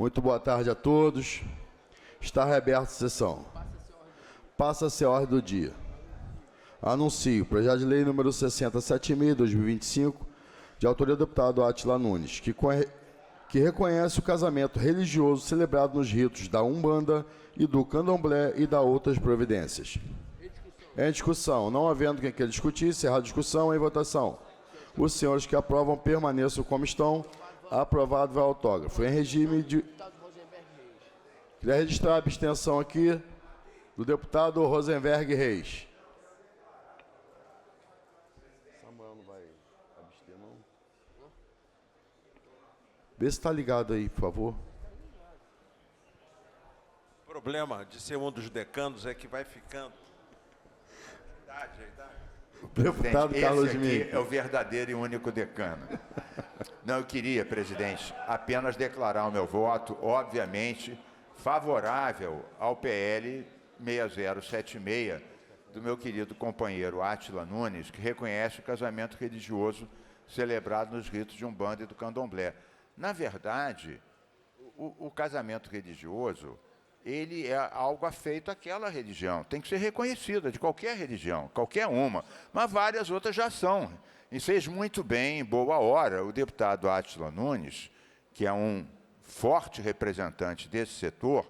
Muito boa tarde a todos. Está reaberta a sessão. Passa-se a ordem do dia. Anuncio o projeto de lei número 6076/2025, de autoria do deputado Átila Nunes, que reconhece o casamento religioso celebrado nos ritos da Umbanda e do Candomblé e da outras providências. Em discussão. Não havendo quem queira discutir, encerrar a discussão em votação. Os senhores que aprovam permaneçam como estão. Aprovado, vai autógrafo. Em regime de... Queria registrar a abstenção aqui do deputado Rosenberg Reis. Samuel não vai abster, não? Vê se está ligado aí, por favor. O problema de ser um dos decanos é que vai ficando. Deputado Carlos esse Mink. aqui é o verdadeiro e único decano. Não, eu queria, presidente, apenas declarar o meu voto, obviamente, favorável ao PL 6076 do meu querido companheiro Átila Nunes, que reconhece o casamento religioso celebrado nos ritos de Umbanda e do Candomblé. Na verdade, o casamento religioso, ele é algo afeito àquela religião. Tem que ser reconhecida de qualquer religião, qualquer uma. Mas várias outras já são. E fez muito bem, em boa hora, o deputado Átila Nunes, que é um forte representante desse setor,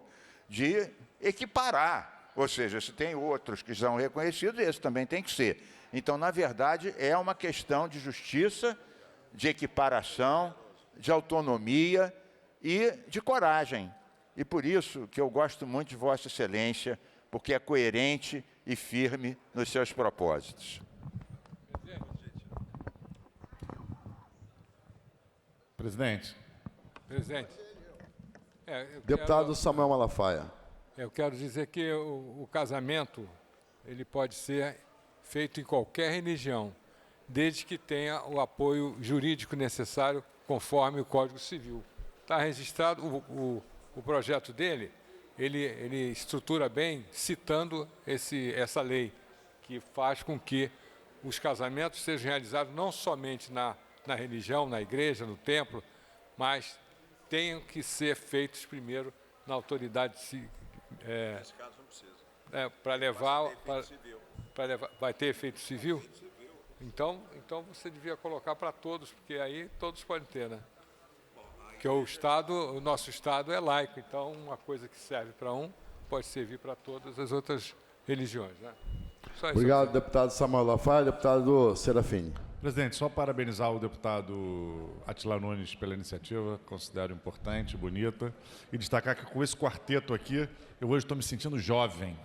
de equiparar. Ou seja, se tem outros que são reconhecidos, esse também tem que ser. Então, na verdade, é uma questão de justiça, de equiparação, de autonomia e de coragem. E por isso que eu gosto muito de Vossa Excelência, porque é coerente e firme nos seus propósitos. Presidente. Deputado Samuel Malafaia. Eu quero dizer que o casamento ele pode ser feito em qualquer religião, desde que tenha o apoio jurídico necessário, conforme o Código Civil. Está registrado o projeto dele, ele estrutura bem, citando essa lei, que faz com que os casamentos sejam realizados não somente na religião, na igreja, no templo, mas tenham que ser feitos primeiro na autoridade. Nesse caso não precisa. Para levar, vai ter efeito civil? Então você devia colocar para todos, porque aí todos podem ter, né? Porque o nosso Estado é laico, então uma coisa que serve para um pode servir para todas as outras religiões, né? Só isso. Obrigado, deputado Samuel Malafaia. Deputado Serafini. Presidente, só parabenizar o deputado Átila Nunes pela iniciativa, considero importante, bonita, e destacar que com esse quarteto aqui, eu hoje estou me sentindo jovem.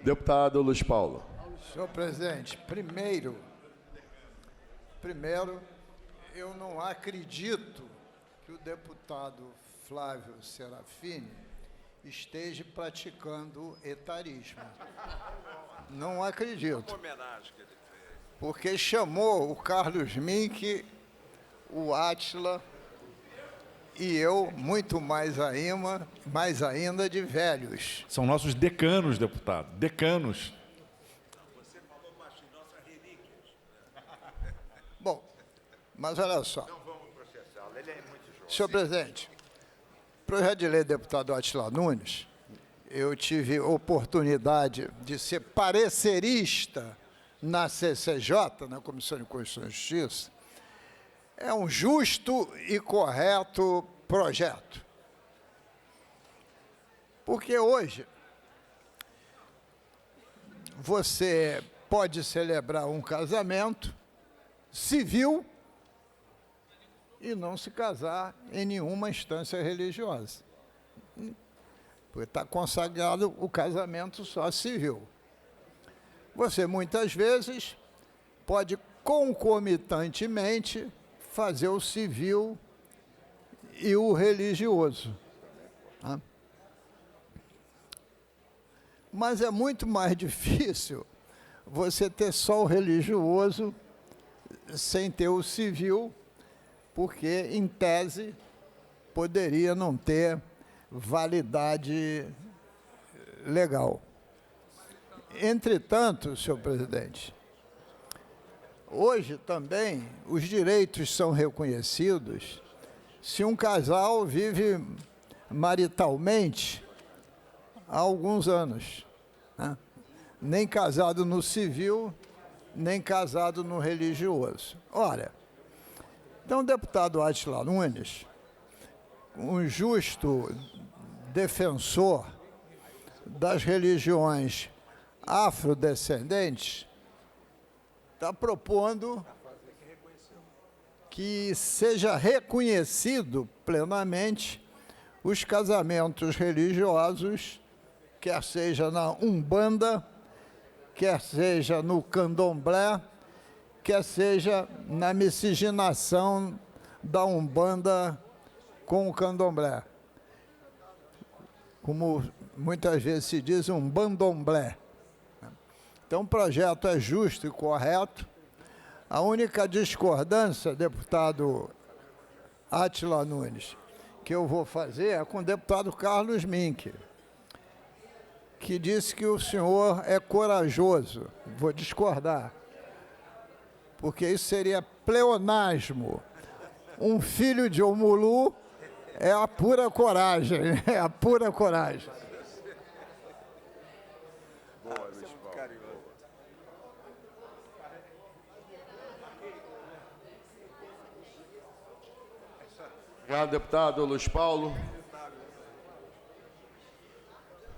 Deputado Luiz Paulo. Senhor presidente, primeiro, eu não acredito que o deputado Flávio Serafini esteja praticando etarismo. Não acredito. Uma homenagem que ele fez. Porque chamou o Carlos Mink, o Átila e eu, muito mais ainda de velhos. São nossos decanos, deputado, decanos. Você falou baixinho, nossas relíquias. Bom, mas olha só. Não vamos processá-lo, ele é muito jovem. Senhor presidente, projeto de lei do deputado Átila Nunes, eu tive oportunidade de ser parecerista na CCJ, na Comissão de Constituição e Justiça. É um justo e correto projeto. Porque hoje você pode celebrar um casamento civil e não se casar em nenhuma instância religiosa. Porque está consagrado o casamento só civil. Você, muitas vezes, pode concomitantemente fazer o civil e o religioso. Tá? Mas é muito mais difícil você ter só o religioso sem ter o civil, porque, em tese, poderia não ter validade legal. Entretanto, senhor presidente, Hoje também os direitos são reconhecidos se um casal vive maritalmente há alguns anos, né? Nem casado no civil, nem casado no religioso. Ora, então o deputado Átila Nunes, um justo defensor das religiões afrodescendentes, está propondo que seja reconhecido plenamente os casamentos religiosos, quer seja na Umbanda, quer seja no Candomblé, quer seja na miscigenação da Umbanda com o Candomblé. Como muitas vezes se diz, um bandomblé. Então, o projeto é justo e correto. A única discordância, deputado Átila Nunes, que eu vou fazer é com o deputado Carlos Mink, que disse que o senhor é corajoso. Vou discordar, porque isso seria pleonasmo. Um filho de Omulu é a pura coragem, é a pura coragem. Obrigado, deputado Luiz Paulo.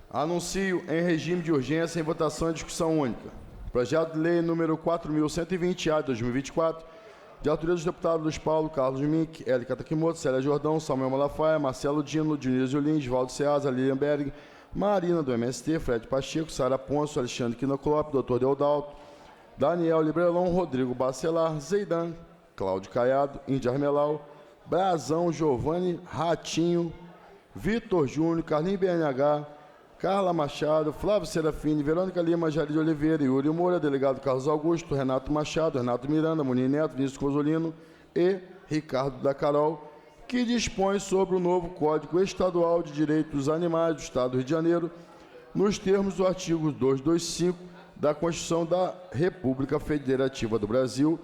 Anuncio em regime de urgência em votação e discussão única. Projeto de lei número 4.120-A de 2024, de autoria dos deputados Luiz Paulo, Carlos Mink, Élica Takimoto, Célia Jordão, Samuel Malafaia, Marcelo Dino, Dionísio Lins, Valdo Ceasa, Lilian Berg, Marina do MST, Fred Pacheco, Sara Ponço, Alexandre Quinoclop, Dr. Deodalto, Daniel Librelon, Rodrigo Bacelar, Zeidan, Cláudio Caiado, Índia Armelau, Brazão, Giovanni Ratinho, Vitor Júnior, Carlinhos BNH, Carla Machado, Flávio Serafini, Verônica Lima, Jair de Oliveira, Yuri Moura, delegado Carlos Augusto, Renato Machado, Renato Miranda, Munir Neto, Vinícius Cosolino e Ricardo da Carol, que dispõe sobre o novo Código Estadual de Direitos dos Animais do Estado do Rio de Janeiro, nos termos do artigo 225 da Constituição da República Federativa do Brasil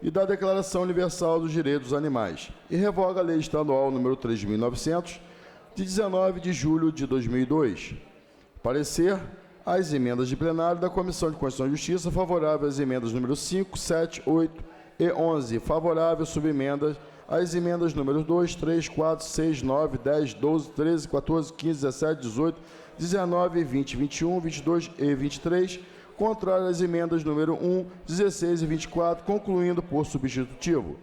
e da Declaração Universal dos Direitos dos Animais, e revoga a Lei Estadual número 3.900, de 19 de julho de 2002. Parecer às emendas de plenário da Comissão de Constituição e Justiça, favorável às emendas número 5, 7, 8 e 11, favorável subemendas às emendas números 2, 3, 4, 6, 9, 10, 12, 13, 14, 15, 17, 18, 19, 20, 21, 22 e 23, contrário às emendas número 1, 16 e 24, concluindo por substitutivo.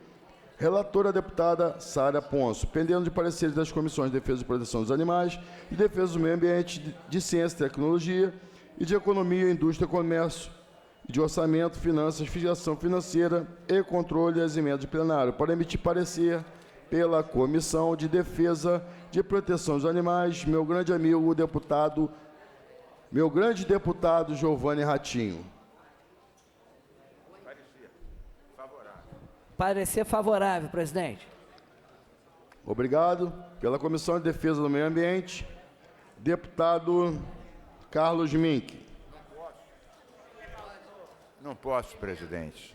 Relatora a deputada Sara Ponço, pendendo de pareceres das comissões de Defesa e Proteção dos Animais, de Defesa do Meio Ambiente, de Ciência e Tecnologia, e de Economia, Indústria e Comércio, de Orçamento, Finanças, Fiscalização Financeira e Controle às emendas de plenário, para emitir parecer pela Comissão de Defesa de Proteção dos Animais, meu grande amigo deputado, meu grande deputado Giovanni Ratinho. Parecer favorável, presidente. Obrigado. Pela Comissão de Defesa do Meio Ambiente, deputado Carlos Mink. Não posso, presidente.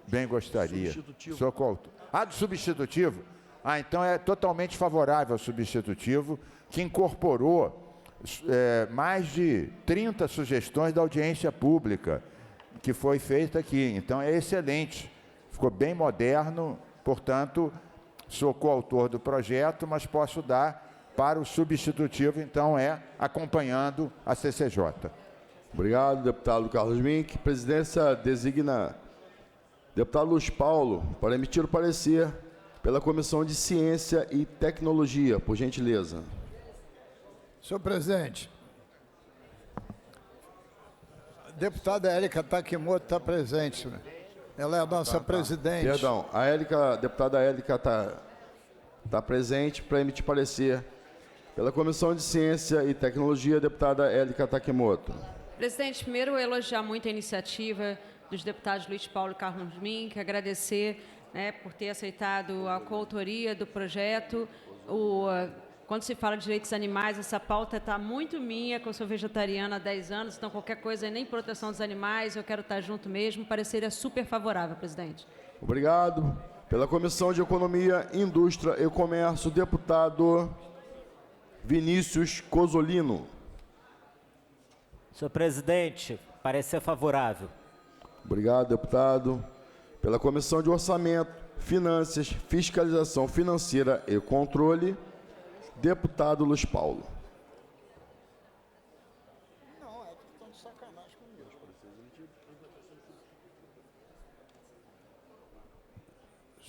Bem gostaria. Sou coautor. Do substitutivo? Então é totalmente favorável ao substitutivo, que incorporou mais de 30 sugestões da audiência pública que foi feita aqui. Então é excelente. Ficou bem moderno, portanto, sou coautor do projeto, mas posso dar para o substitutivo, então acompanhando a CCJ. Obrigado, deputado Carlos Mink. Presidência designa deputado Luiz Paulo para emitir o parecer pela Comissão de Ciência e Tecnologia, por gentileza. Senhor presidente, a deputada Élica Takimoto está presente, né? Ela é a nossa presidente. Perdão, a deputada Élica está presente para emitir parecer pela Comissão de Ciência e Tecnologia, deputada Élica Takimoto. Presidente, primeiro elogiar muito a iniciativa dos deputados Luiz Paulo e Carlos Mink, agradecer por ter aceitado a coautoria do projeto, quando se fala de direitos animais, essa pauta está muito minha, que eu sou vegetariana há 10 anos, então qualquer coisa, nem proteção dos animais, eu quero estar junto mesmo. O parecer é super favorável, presidente. Obrigado. Pela Comissão de Economia, Indústria e Comércio, deputado Vinícius Cozzolino. Senhor presidente, parecer favorável. Obrigado, deputado. Pela Comissão de Orçamento, Finanças, Fiscalização Financeira e Controle, deputado Luiz Paulo.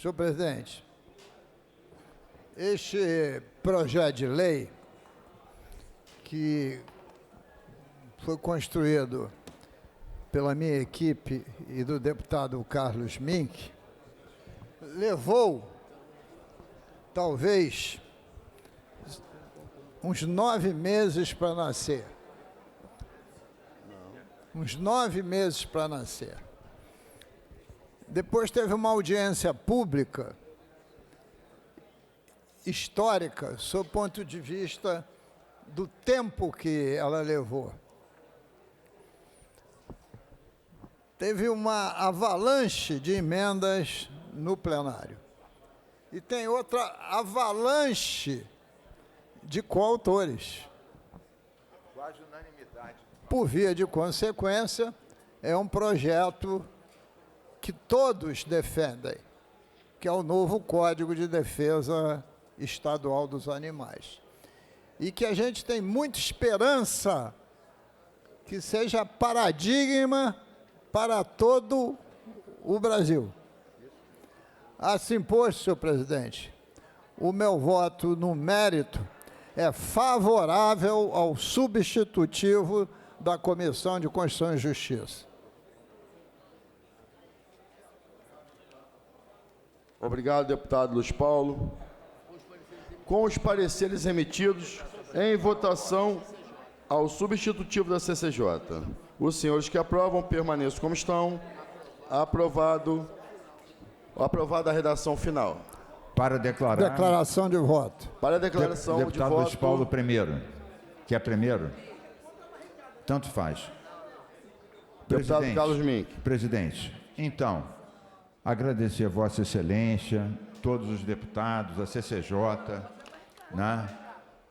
Senhor presidente, este projeto de lei que foi construído pela minha equipe e do deputado Carlos Mink, levou, talvez, uns 9 meses para nascer. Uns 9 meses para nascer. Depois teve uma audiência pública histórica, sob o ponto de vista do tempo que ela levou. Teve uma avalanche de emendas no plenário. E tem outra avalanche de coautores. Quase unanimidade. Por via de consequência, é um projeto que todos defendem, que é o novo Código de Defesa Estadual dos Animais. E que a gente tem muita esperança que seja paradigma para todo o Brasil. Assim, pois, senhor presidente, o meu voto no mérito é favorável ao substitutivo da Comissão de Constituição e Justiça. Obrigado, deputado Luiz Paulo. Com os pareceres emitidos, em votação ao substitutivo da CCJ. Os senhores que aprovam, permaneçam como estão. Aprovada a redação final. Para declarar... Declaração de voto. Para a declaração de Deputado voto... Luiz Paulo primeiro. Quer primeiro? Tanto faz. Deputado Carlos Mink. Presidente, então, agradecer a Vossa Excelência, todos os deputados, a CCJ, né?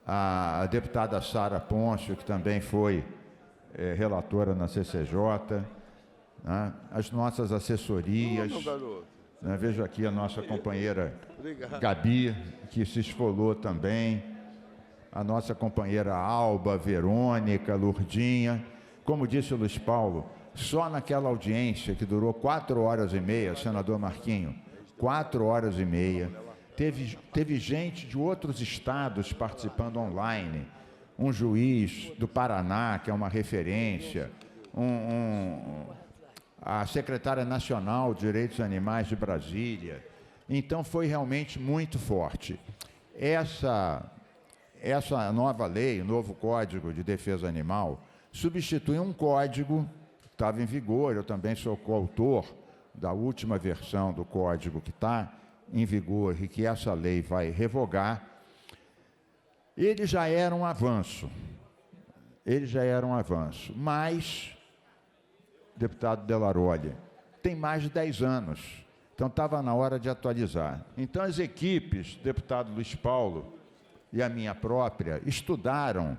A deputada Sara Pôncio, que também foi relatora na CCJ, né? As nossas assessorias, né? Vejo aqui a nossa companheira Gabi, que se esfolou também, a nossa companheira Alba, Verônica, Lourdinha. Como disse o Luiz Paulo, só naquela audiência que durou 4 horas e meia, senador Marquinho, 4 horas e meia, teve gente de outros estados participando online, um juiz do Paraná, que é uma referência, a secretária nacional de Direitos Animais de Brasília. Então foi realmente muito forte. Essa nova lei, o novo Código de Defesa Animal, substitui um código que estava em vigor. Eu também sou coautor da última versão do código que está em vigor e que essa lei vai revogar. Ele já era um avanço. Mas, deputado Delarolli, tem mais de 10 anos. Então estava na hora de atualizar. Então as equipes, deputado Luiz Paulo e a minha própria, estudaram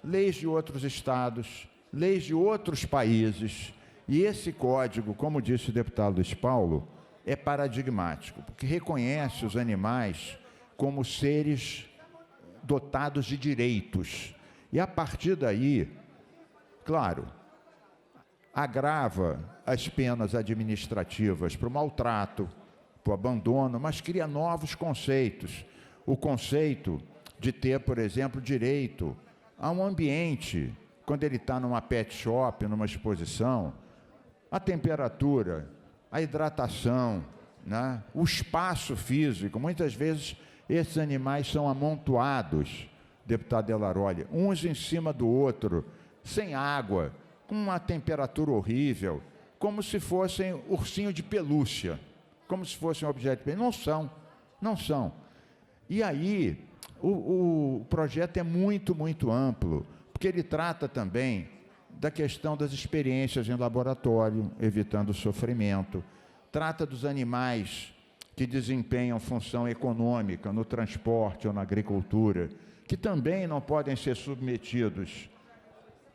leis de outros estados, leis de outros países, e esse código, como disse o deputado Luiz Paulo, é paradigmático, porque reconhece os animais como seres dotados de direitos. E a partir daí, claro, agrava as penas administrativas para o maltrato, para o abandono, mas cria novos conceitos. O conceito de ter, por exemplo, direito a um ambiente, quando ele está numa pet shop, numa exposição, a temperatura, a hidratação, né? O espaço físico. Muitas vezes esses animais são amontoados, deputado Delarolli, uns em cima do outro, sem água, com uma temperatura horrível, como se fossem ursinho de pelúcia, como se fossem objeto de pelúcia. Não são. E aí, O projeto é muito, muito amplo, porque ele trata também da questão das experiências em laboratório, evitando o sofrimento, trata dos animais que desempenham função econômica no transporte ou na agricultura, que também não podem ser submetidos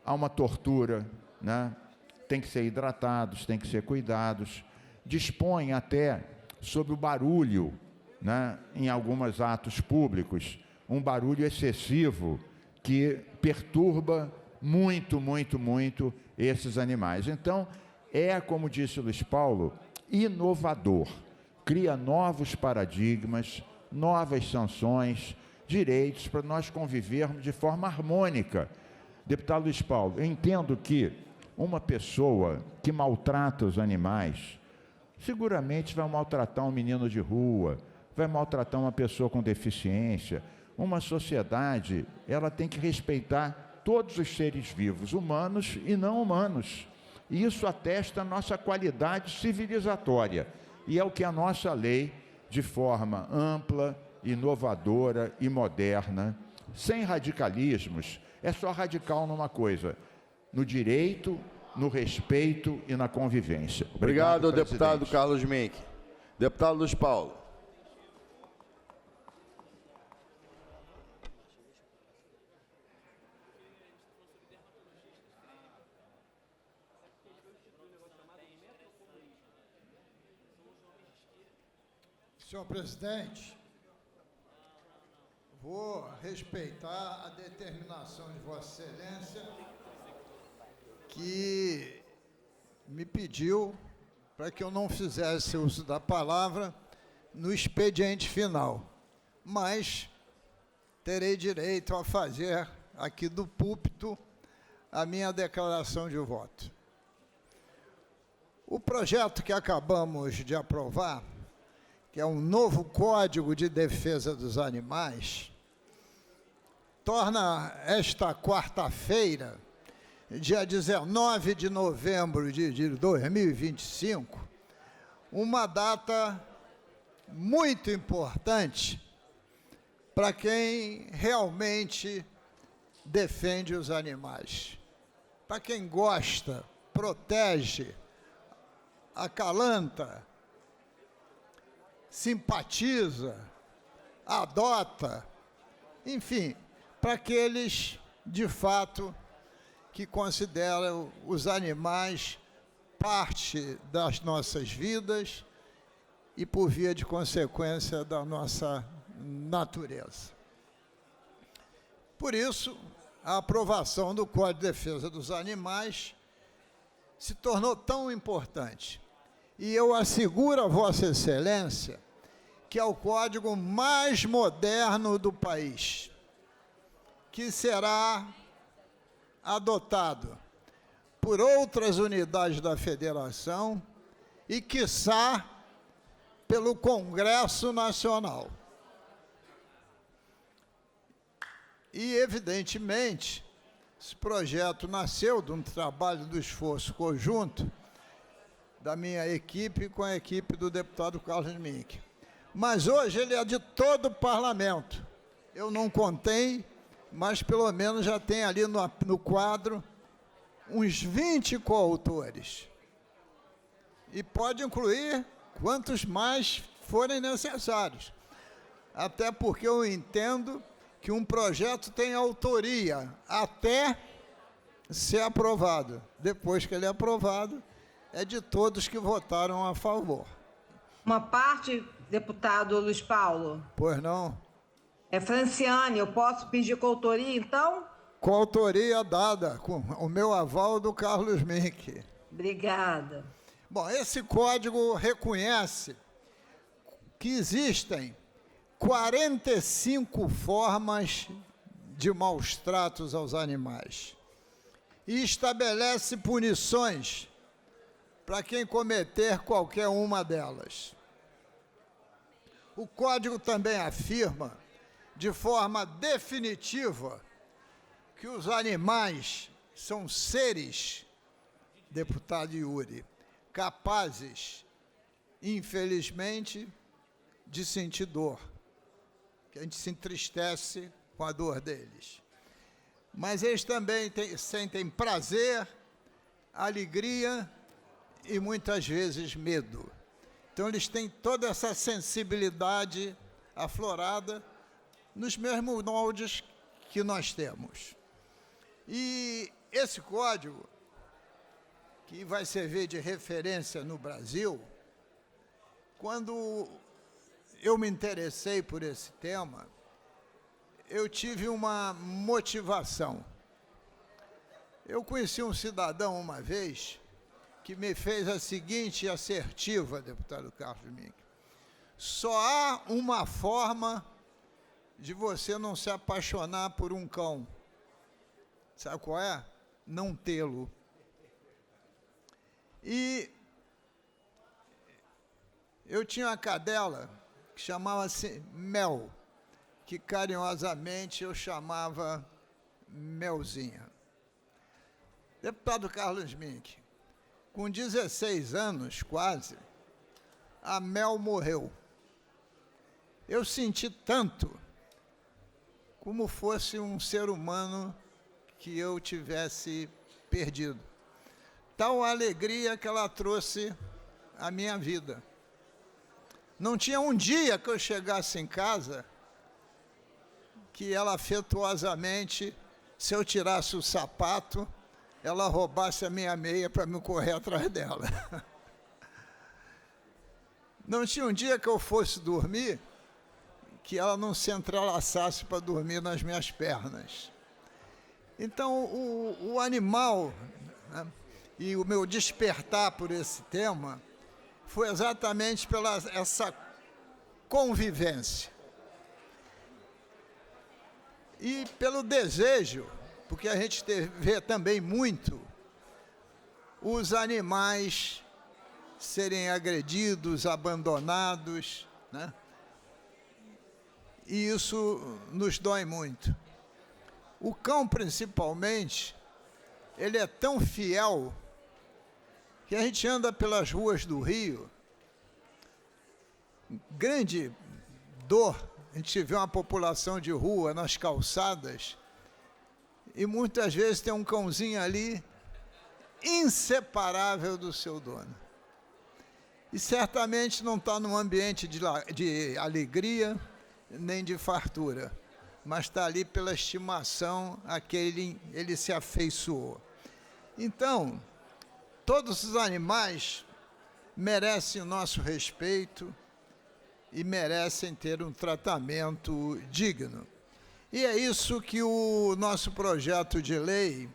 a uma tortura, né? Tem que ser hidratados, tem que ser cuidados. Dispõe até sobre o barulho, né? Em alguns atos públicos, um barulho excessivo que perturba muito, muito, muito esses animais. Então, como disse o Luiz Paulo, inovador. Cria novos paradigmas, novas sanções, direitos para nós convivermos de forma harmônica. Deputado Luiz Paulo, eu entendo que uma pessoa que maltrata os animais seguramente vai maltratar um menino de rua, vai maltratar uma pessoa com deficiência. Uma sociedade, ela tem que respeitar todos os seres vivos, humanos e não humanos. E isso atesta a nossa qualidade civilizatória. E é o que a nossa lei, de forma ampla, inovadora e moderna, sem radicalismos, é só radical numa coisa: no direito, no respeito e na convivência. Obrigado, presidente. deputado Carlos Mink. Deputado Luiz Paulo. Senhor presidente, vou respeitar a determinação de Vossa Excelência, que me pediu para que eu não fizesse uso da palavra no expediente final, mas terei direito a fazer aqui do púlpito a minha declaração de voto. O projeto que acabamos de aprovar, que é um novo Código de Defesa dos Animais, torna esta quarta-feira, dia 19 de novembro de 2025, uma data muito importante para quem realmente defende os animais, para quem gosta, protege, acalanta, simpatiza, adota, enfim, para aqueles, de fato, que consideram os animais parte das nossas vidas e, por via de consequência, da nossa natureza. Por isso, a aprovação do Código de Defesa dos Animais se tornou tão importante. E eu asseguro a Vossa Excelência que é o código mais moderno do país, que será adotado por outras unidades da Federação e, quiçá, pelo Congresso Nacional. E, evidentemente, esse projeto nasceu de um trabalho do esforço conjunto da minha equipe com a equipe do deputado Carlos Mink. Mas hoje ele é de todo o parlamento. Eu não contei, mas pelo menos já tem ali no quadro uns 20 coautores. E pode incluir quantos mais forem necessários. Até porque eu entendo que um projeto tem autoria até ser aprovado. Depois que ele é aprovado, é de todos que votaram a favor. Uma parte, deputado Luiz Paulo. Pois não? É Franciane, eu posso pedir coautoria, então? Coautoria dada, com o meu aval do Carlos Mink. Obrigada. Bom, esse código reconhece que existem 45 formas de maus tratos aos animais e estabelece punições para quem cometer qualquer uma delas. O Código também afirma, de forma definitiva, que os animais são seres, deputado Yuri, capazes, infelizmente, de sentir dor. que a gente se entristece com a dor deles. Mas eles também sentem prazer, alegria e muitas vezes medo. Então eles têm toda essa sensibilidade aflorada nos mesmos moldes que nós temos. E esse código, que vai servir de referência no Brasil, quando eu me interessei por esse tema, eu tive uma motivação. Eu conheci um cidadão uma vez que me fez a seguinte assertiva, deputado Carlos Mink: só há uma forma de você não se apaixonar por um cão. Sabe qual é? Não tê-lo. E eu tinha uma cadela que chamava-se Mel, que carinhosamente eu chamava Melzinha. Deputado Carlos Mink, com 16 anos quase, a Mel morreu. Eu senti tanto como fosse um ser humano que eu tivesse perdido. Tal alegria que ela trouxe à minha vida. Não tinha um dia que eu chegasse em casa que ela afetuosamente, se eu tirasse o sapato, ela roubasse a minha meia para me correr atrás dela. Não tinha um dia que eu fosse dormir que ela não se entrelaçasse para dormir nas minhas pernas. Então, o animal, né, e o meu despertar por esse tema foi exatamente pela essa convivência. E pelo desejo, porque a gente vê também muito os animais serem agredidos, abandonados, né? E isso nos dói muito. O cão, principalmente, ele é tão fiel que a gente anda pelas ruas do Rio, grande dor, a gente vê uma população de rua nas calçadas, e muitas vezes tem um cãozinho ali inseparável do seu dono. E certamente não está num ambiente de alegria, nem de fartura, mas está ali pela estimação a que ele se afeiçoou. Então, todos os animais merecem o nosso respeito e merecem ter um tratamento digno. E é isso que o nosso projeto de lei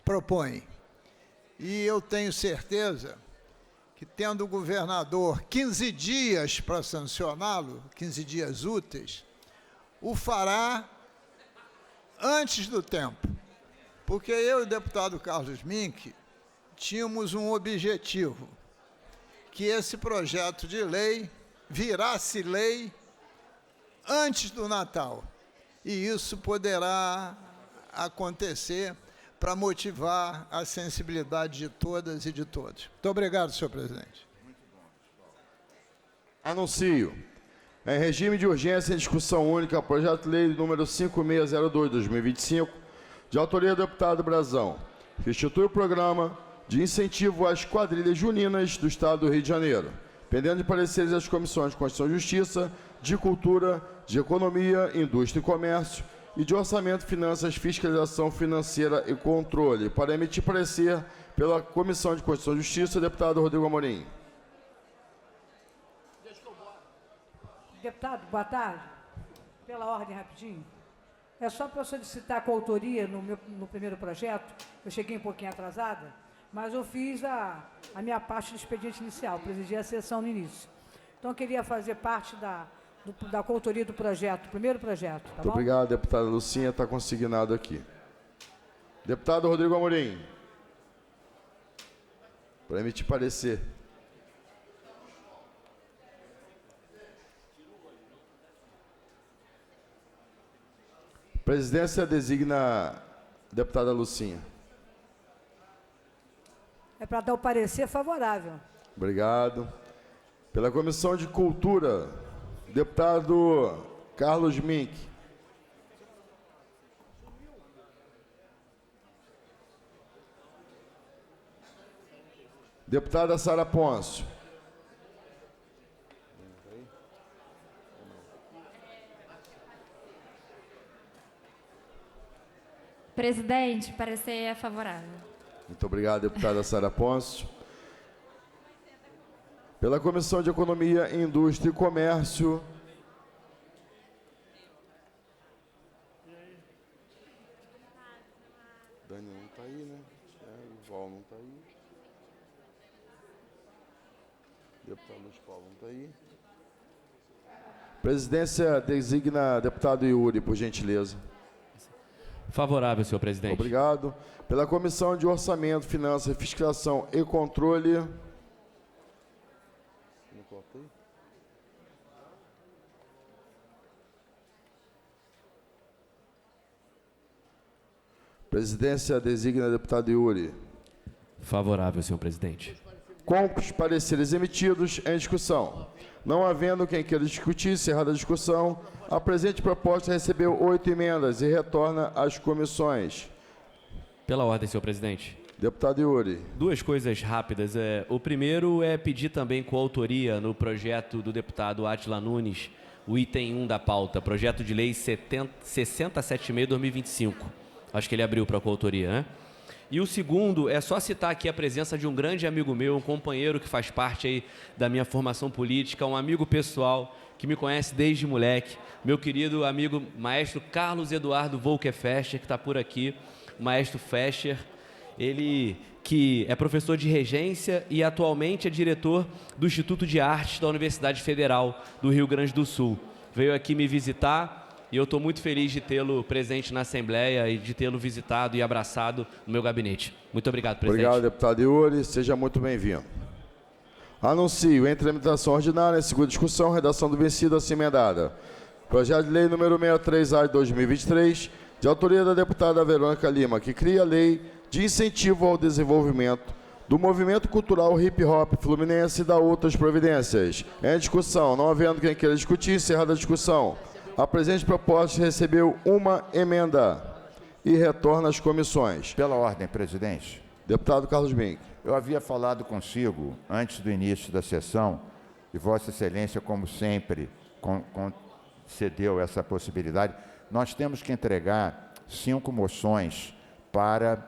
propõe. E eu tenho certeza que, tendo o governador 15 dias para sancioná-lo, 15 dias úteis, o fará antes do tempo. Porque eu e o deputado Carlos Mink tínhamos um objetivo, que esse projeto de lei virasse lei antes do Natal. E isso poderá acontecer para motivar a sensibilidade de todas e de todos. Muito obrigado, senhor presidente. Anuncio. Em regime de urgência em discussão única, projeto de lei número 5602/2025, de autoria do deputado Brazão, que institui o programa de incentivo às quadrilhas juninas do Estado do Rio de Janeiro, pendendo de pareceres das comissões de Constituição e Justiça, de Cultura, de Economia, Indústria e Comércio e de Orçamento, Finanças, Fiscalização Financeira e Controle. Para emitir parecer pela Comissão de Constituição e Justiça, deputado Rodrigo Amorim. Deputado, boa tarde. Pela ordem, rapidinho. É só para eu solicitar a coautoria no primeiro projeto. Eu cheguei um pouquinho atrasada, mas eu fiz a minha parte do expediente inicial, presidi a sessão no início. Então, eu queria fazer parte da coautoria do projeto, do primeiro projeto. Tá Muito bom? obrigado, deputada Lucinha. Está consignado aqui. Deputado Rodrigo Amorim. Para emitir parecer. Presidência designa a deputada Lucinha. É para dar o parecer favorável. Obrigado. Pela Comissão de Cultura, Deputado Carlos Mink. Deputada Sara Pôncio. Presidente, parecer é favorável. Muito obrigado, deputada Sara Pôncio. Pela Comissão de Economia, Indústria e Comércio. Dani não está aí, né? O Val não está aí. Deputado Luiz Paulo não está aí. Presidência designa deputado Yuri, por gentileza. Favorável, senhor presidente. Obrigado. Pela Comissão de Orçamento, Finanças, Fiscalização e Controle. Não cortei? Presidência designa deputado Yuri. Favorável, senhor presidente. Com os pareceres emitidos, em discussão. Não havendo quem queira discutir, encerrada a discussão, a presente proposta recebeu 8 emendas e retorna às comissões. Pela ordem, senhor presidente. Deputado Yuri. Duas coisas rápidas. O primeiro é pedir também coautoria no projeto do deputado Átila Nunes, o item 1 da pauta, projeto de lei 6076/2025. Acho que ele abriu para coautoria, né? E o segundo é só citar aqui a presença de um grande amigo meu, um companheiro que faz parte aí da minha formação política, um amigo pessoal que me conhece desde moleque, meu querido amigo maestro Carlos Eduardo Volker Fescher, que está por aqui, o maestro Fescher, ele que é professor de regência e atualmente é diretor do Instituto de Artes da Universidade Federal do Rio Grande do Sul. Veio aqui me visitar. E eu estou muito feliz de tê-lo presente na Assembleia e de tê-lo visitado e abraçado no meu gabinete. Muito obrigado, presidente. Obrigado, deputado Yuri. Seja muito bem-vindo. Anuncio em tramitação ordinária, em segunda discussão, redação do vencido assim emendada. Projeto de lei número 63A de 2023, de autoria da deputada Verônica Lima, que cria a lei de incentivo ao desenvolvimento do movimento cultural hip-hop fluminense e da outras providências. Em discussão, não havendo quem queira discutir, encerrada a discussão. A presente proposta recebeu uma emenda e retorna às comissões. Pela ordem, presidente. Deputado Carlos Mink. Eu havia falado consigo, antes do início da sessão, e Vossa Excelência, como sempre, concedeu essa possibilidade. Nós temos que entregar 5 moções para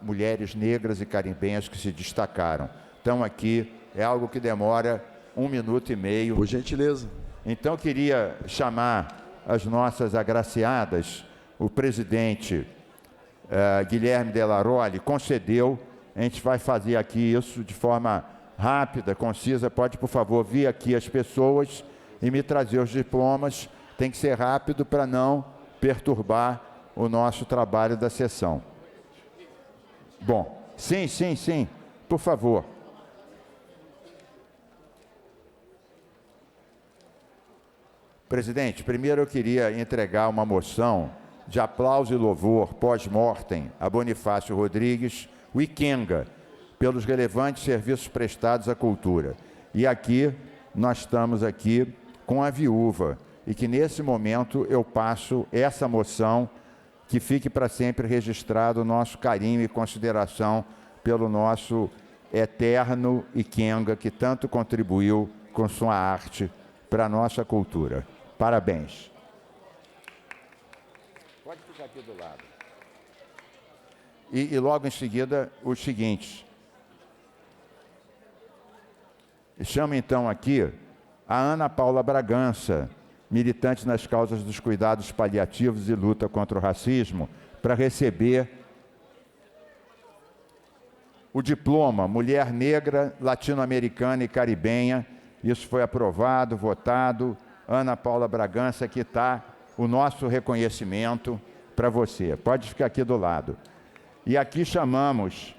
mulheres negras e caribenhas que se destacaram. Então, aqui é algo que demora 1 minuto e meio. Por gentileza. Então, queria chamar as nossas agraciadas. O presidente Guilherme Delaroli concedeu. A gente vai fazer aqui isso de forma rápida, concisa. Pode, por favor, vir aqui as pessoas e me trazer os diplomas. Tem que ser rápido para não perturbar o nosso trabalho da sessão. Bom, sim, por favor. Presidente, primeiro eu queria entregar uma moção de aplauso e louvor pós-mortem a Bonifácio Rodrigues, o Ikenga, pelos relevantes serviços prestados à cultura. E aqui, nós estamos aqui com a viúva, e que nesse momento eu passo essa moção, que fique para sempre registrado o nosso carinho e consideração pelo nosso eterno Ikenga, que tanto contribuiu com sua arte para a nossa cultura. Parabéns. Pode ficar aqui do lado. E logo em seguida, os seguintes. Chamo então aqui a Ana Paula Bragança, militante nas causas dos cuidados paliativos e luta contra o racismo, para receber o diploma Mulher Negra, Latino-Americana e Caribenha. Isso foi aprovado, votado. Ana Paula Bragança, aqui está o nosso reconhecimento para você. Pode ficar aqui do lado. E aqui chamamos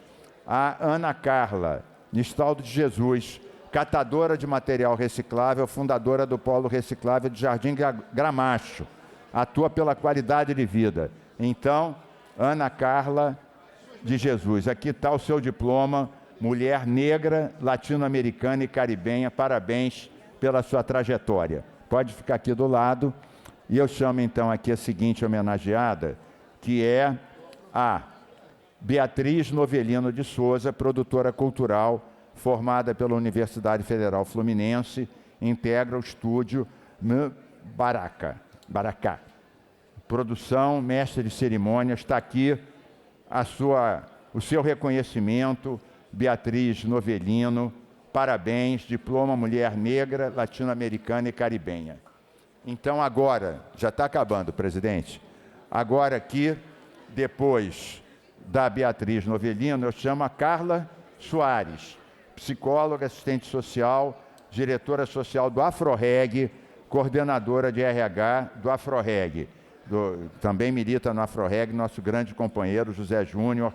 a Ana Carla Nistaldo de Jesus, catadora de material reciclável, fundadora do Polo Reciclável de Jardim Gramacho. Atua pela qualidade de vida. Então, Ana Carla de Jesus, aqui está o seu diploma, Mulher Negra, Latino-Americana e Caribenha. Parabéns pela sua trajetória. Pode ficar aqui do lado. E eu chamo, então, aqui a seguinte homenageada, que é a Beatriz Novelino de Souza, produtora cultural, formada pela Universidade Federal Fluminense, integra o estúdio Baracá. Produção, mestre de cerimônias, está aqui o seu reconhecimento, Beatriz Novelino, parabéns, diploma Mulher Negra, Latino-Americana e Caribenha. Então agora, já está acabando, presidente, agora aqui, depois da Beatriz Novelino, eu chamo a Carla Soares, psicóloga, assistente social, diretora social do AfroReg, coordenadora de RH do AfroReg. Também milita no AfroReg, nosso grande companheiro José Júnior.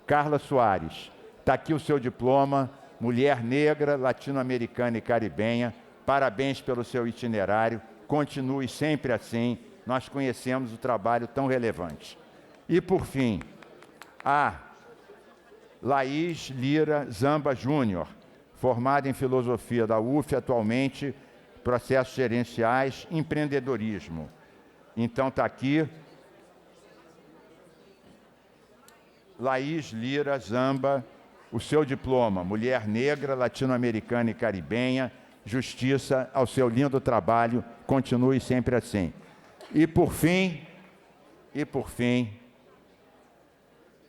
Carla Soares, está aqui o seu diploma, Mulher Negra, Latino-Americana e Caribenha. Parabéns pelo seu itinerário, continue sempre assim, nós conhecemos o trabalho tão relevante. E, por fim, a Laís Lira Zamba Júnior, formada em Filosofia da UF, atualmente Processos Gerenciais, Empreendedorismo. Então está aqui, Laís Lira Zamba, o seu diploma, Mulher Negra, Latino-Americana e Caribenha, justiça ao seu lindo trabalho, continue sempre assim. E por fim,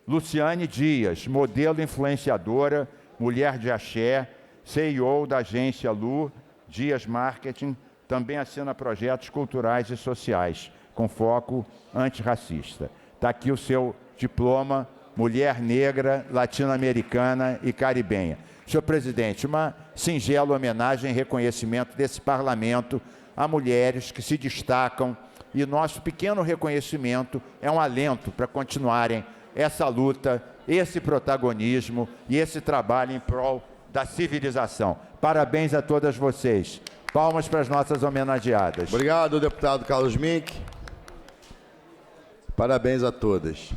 Luciane Dias, modelo influenciadora, mulher de axé, CEO da agência Lu Dias Marketing, também assina projetos culturais e sociais, com foco antirracista. Está aqui o seu diploma, Mulher Negra, Latino-Americana e Caribenha. Senhor presidente, uma singela homenagem e reconhecimento desse parlamento a mulheres que se destacam, e nosso pequeno reconhecimento é um alento para continuarem essa luta, esse protagonismo e esse trabalho em prol da civilização. Parabéns a todas vocês. Palmas para as nossas homenageadas. Obrigado, deputado Carlos Mink. Parabéns a todas.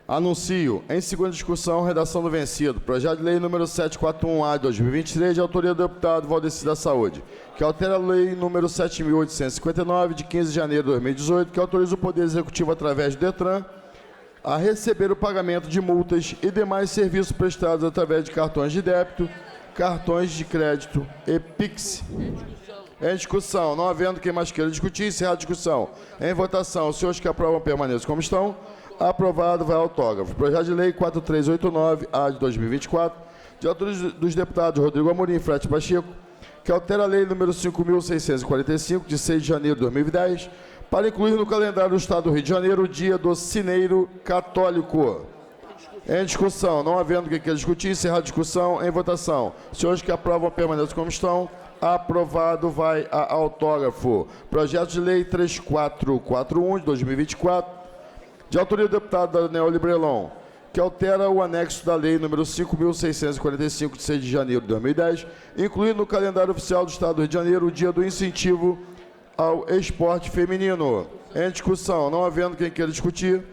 Anuncio, em segunda discussão, redação do vencido, projeto de lei número 741A de 2023, de autoria do deputado Valdeci da Saúde, que altera a lei número 7.859, de 15 de janeiro de 2018, que autoriza o Poder Executivo, através do DETRAN, a receber o pagamento de multas e demais serviços prestados através de cartões de débito, cartões de crédito e Pix. Em discussão, não havendo quem mais queira discutir, encerrar a discussão. Em votação, os senhores que aprovam permaneçam como estão. Aprovado, vai autógrafo. Projeto de lei 4389-A de 2024, de autoria dos deputados Rodrigo Amorim e Frete Pacheco, que altera a lei número 5.645, de 6 de janeiro de 2010, para incluir no calendário do Estado do Rio de Janeiro o dia do Cineiro Católico. Em discussão, não havendo quem queira discutir, encerrar a discussão. Em votação, os senhores que aprovam permaneçam como estão. Aprovado, vai a autógrafo. Projeto de lei 3441 de 2024, de autoria do deputado Daniel Librelon, que altera o anexo da lei número 5.645, de 6 de janeiro de 2010, incluindo no calendário oficial do Estado do Rio de Janeiro o dia do incentivo ao esporte feminino. Em discussão, não havendo quem queira discutir,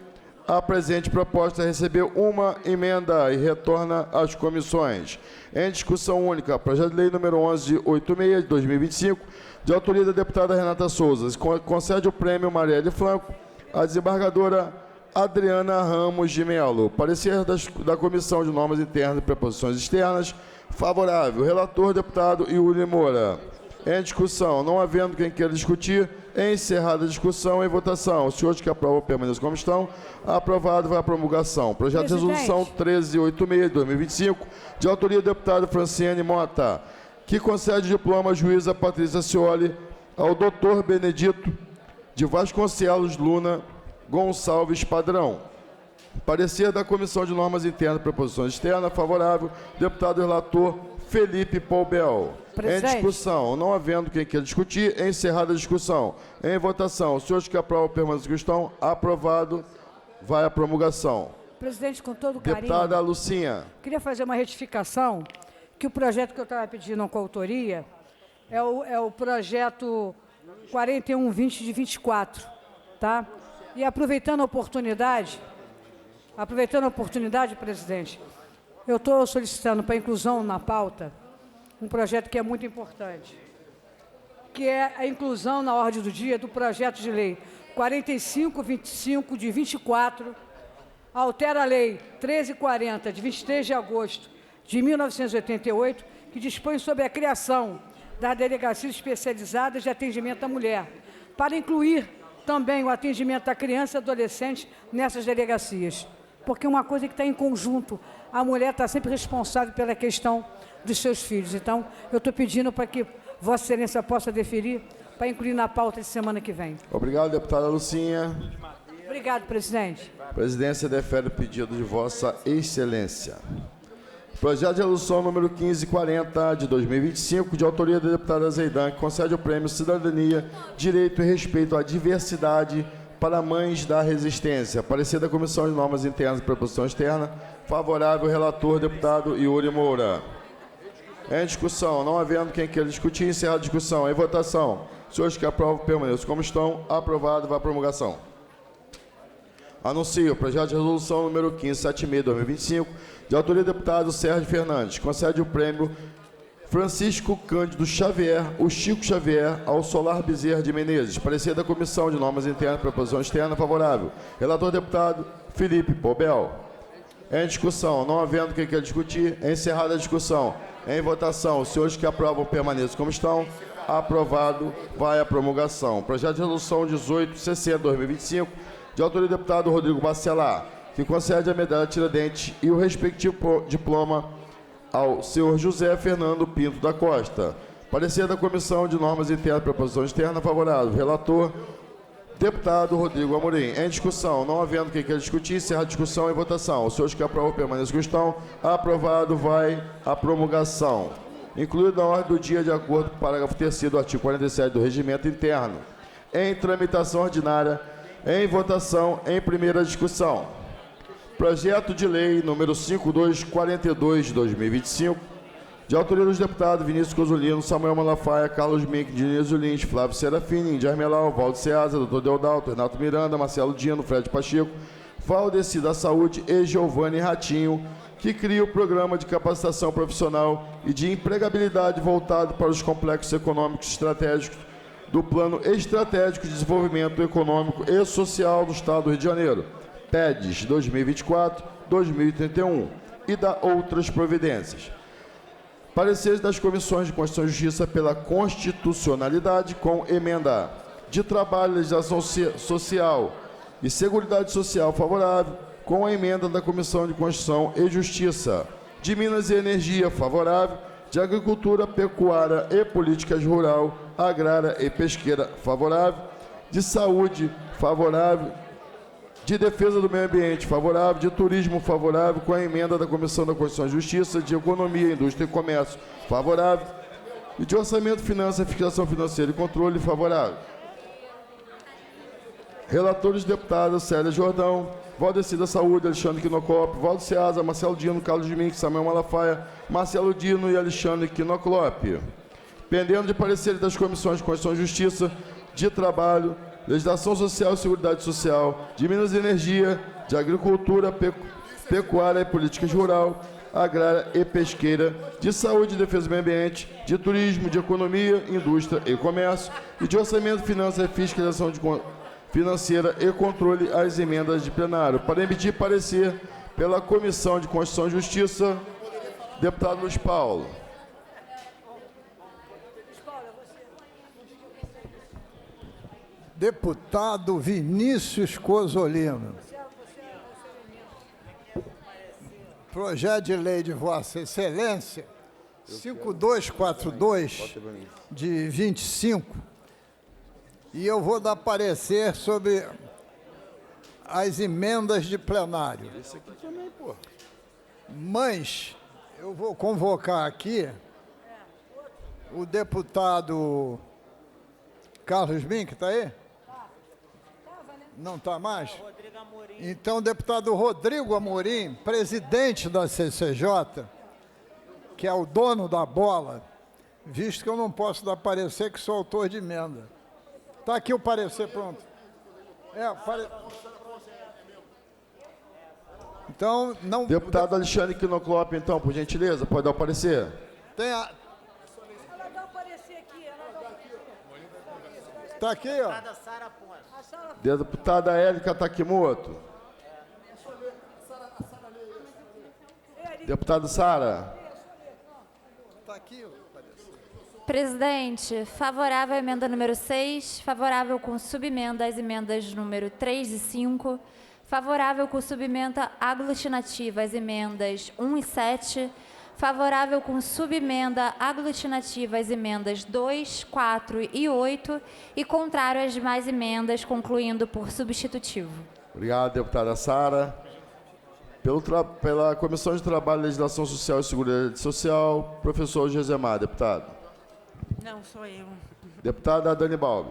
a presente proposta recebeu uma emenda e retorna às comissões. Em discussão única, projeto de lei número 1186 de 2025, de autoria da deputada Renata Souza, concede o prêmio Marielle Franco à desembargadora Adriana Ramos de Melo. Parecer da Comissão de Normas Internas e Preposições Externas, favorável. Relator, deputado Yuri Moura. Em discussão, não havendo quem queira discutir, encerrada a discussão, em votação. Os senhores que aprovam permaneçam como estão. Aprovado, vai à promulgação. Projeto de resolução 1386 de 2025, de autoria do deputado Franciane Mota, que concede diploma à juíza Patrícia Cioli ao doutor Benedito de Vasconcelos Luna Gonçalves Padrão. Parecer da Comissão de Normas Internas e Preposições Externas, favorável. Deputado relator Felipe Paubel. Em discussão, não havendo quem queira discutir, encerrada a discussão. Em votação, os senhores que aprovam permanecem que estão. Aprovado, vai à promulgação. Presidente, com todo carinho, Deputada Lucinha. queria fazer uma retificação, que o projeto que eu estava pedindo com coautoria é o projeto 4120 de 24, tá? E aproveitando a oportunidade, presidente, eu estou solicitando para inclusão na pauta um projeto que é muito importante, que é a inclusão na ordem do dia do projeto de lei 4525 de 24, altera a lei 1340 de 23 de agosto de 1988, que dispõe sobre a criação das delegacias especializadas de atendimento à mulher, para incluir também o atendimento à criança e adolescente nessas delegacias. Porque uma coisa que está em conjunto, a mulher está sempre responsável pela questão dos seus filhos. Então, eu estou pedindo para que Vossa Excelência possa deferir para incluir na pauta de semana que vem. Obrigado, deputada Lucinha. Obrigado, presidente. A presidência defere o pedido de Vossa Excelência. Projeto de resolução número 1540 de 2025, de autoria da deputada Zeidan, que concede o prêmio Cidadania, Direito e Respeito à Diversidade para Mães da Resistência. Parecer da Comissão de Normas Internas e Proposição Externa. Favorável, relator, deputado Yuri Moura. Em discussão, não havendo quem queira discutir, encerra a discussão. Em votação, senhores que aprovam, permaneçam como estão. Aprovado, vai à promulgação. Anuncio o projeto de resolução número 1576 de 2025, de autoria do deputado Sérgio Fernandes, concede o prêmio Francisco Cândido Xavier, o Chico Xavier, ao Solar Bezerra de Menezes. Parecer da Comissão de Normas Internas e Proposição Externa, favorável. Relator deputado Felipe Pobel. Em discussão, não havendo quem queira discutir, encerrada a discussão. Em votação, os senhores que aprovam permaneçam como estão. Aprovado, vai à promulgação. Projeto de resolução 1860 de 2025, de autoria do deputado Rodrigo Bacelar, que concede a medalha Tiradentes e o respectivo diploma ao senhor José Fernando Pinto da Costa. Parecer da Comissão de Normas Internas e Proposição Externa, favorável. Relator, deputado Rodrigo Amorim. Em discussão, não havendo quem queira discutir, encerra a discussão em votação. Os senhores que aprovam permaneçam como estão. Aprovado, vai à promulgação. Incluído na ordem do dia, de acordo com o parágrafo 3º do artigo 47 do Regimento Interno. Em tramitação ordinária, em votação, em primeira discussão. Projeto de lei número 5242 de 2025, de autoria dos deputados Vinícius Cosolino, Samuel Malafaia, Carlos Mink, Diniz Lins, Flávio Serafini, Indy Armelau, Valdo Ceasa, Dr. Deodalto, Renato Miranda, Marcelo Dino, Fred Pacheco, Valdeci da Saúde e Giovanni Ratinho, que cria o programa de capacitação profissional e de empregabilidade voltado para os complexos econômicos estratégicos do Plano Estratégico de Desenvolvimento Econômico e Social do Estado do Rio de Janeiro, PEDES 2024-2031, e da outras providências. Pareceres das Comissões de Constituição e Justiça pela Constitucionalidade com emenda de Trabalho, Legislação Social e Seguridade Social favorável, com a emenda da Comissão de Constituição e Justiça, de Minas e Energia favorável, de Agricultura, Pecuária e Políticas Rural, Agrária e Pesqueira favorável, de Saúde favorável, de Defesa do Meio Ambiente favorável, de Turismo favorável, com a emenda da Comissão da Constituição e Justiça, de Economia, Indústria e Comércio favorável, e de Orçamento, Finanças, Fiscalização Financeira e Controle favorável. Relatores deputados Célia Jordão, Valdeci da Saúde, Alexandre Quinocop, Valdo Ceasa, Marcelo Dino, Carlos Mink, Samuel Malafaia, Marcelo Dino e Alexandre Quinocop. Pendendo de pareceres das Comissões de Constituição e Justiça, de Trabalho, Legislação Social e Seguridade Social, de Minas e Energia, de Agricultura, Pecuária e Políticas Rural, Agrária e Pesqueira, de Saúde e Defesa do Meio Ambiente, de Turismo, de Economia, Indústria e Comércio, e de Orçamento, Finanças e Fiscalização Financeira e Controle às emendas de plenário. Para emitir parecer pela Comissão de Constituição e Justiça, deputado Luiz Paulo. Deputado Vinícius Cosolino. Projeto de lei de Vossa Excelência, 5242 de 25, e eu vou dar parecer sobre as emendas de plenário. Esse aqui também, pô. Mas eu vou convocar aqui o deputado Carlos Mink, está aí? Tava, né? Não está mais? Então, deputado Rodrigo Amorim, presidente da CCJ, que é o dono da bola, visto que eu não posso dar parecer que sou autor de emenda. Está aqui o parecer pronto. Então, não... Deputado Alexandre Quinoclop, então, por gentileza, pode dar o parecer? Tem a... Está aqui, ó. Deputada Érica Takimoto. Deputada Sara. Está aqui, ó. Presidente, favorável à emenda número 6, favorável com subemenda às emendas número 3 e 5, favorável com subemenda aglutinativa às emendas 1 e 7, favorável com subemenda aglutinativa às emendas 2, 4 e 8 e contrário às demais emendas, concluindo por substitutivo. Obrigado, deputada Sara. Pela Comissão de Trabalho, Legislação Social e Seguridade Social, professor Gesemar, deputado. Não, sou eu. Deputada Dani Balbi.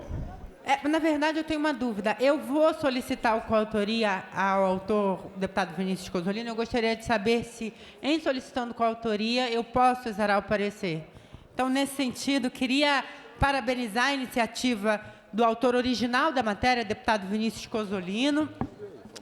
Na verdade, eu tenho uma dúvida. Eu vou solicitar a coautoria ao autor, o deputado Vinícius Cozzolino. Eu gostaria de saber se, em solicitando coautoria, eu posso exarar o parecer. Então, nesse sentido, queria parabenizar a iniciativa do autor original da matéria, deputado Vinícius Cozzolino.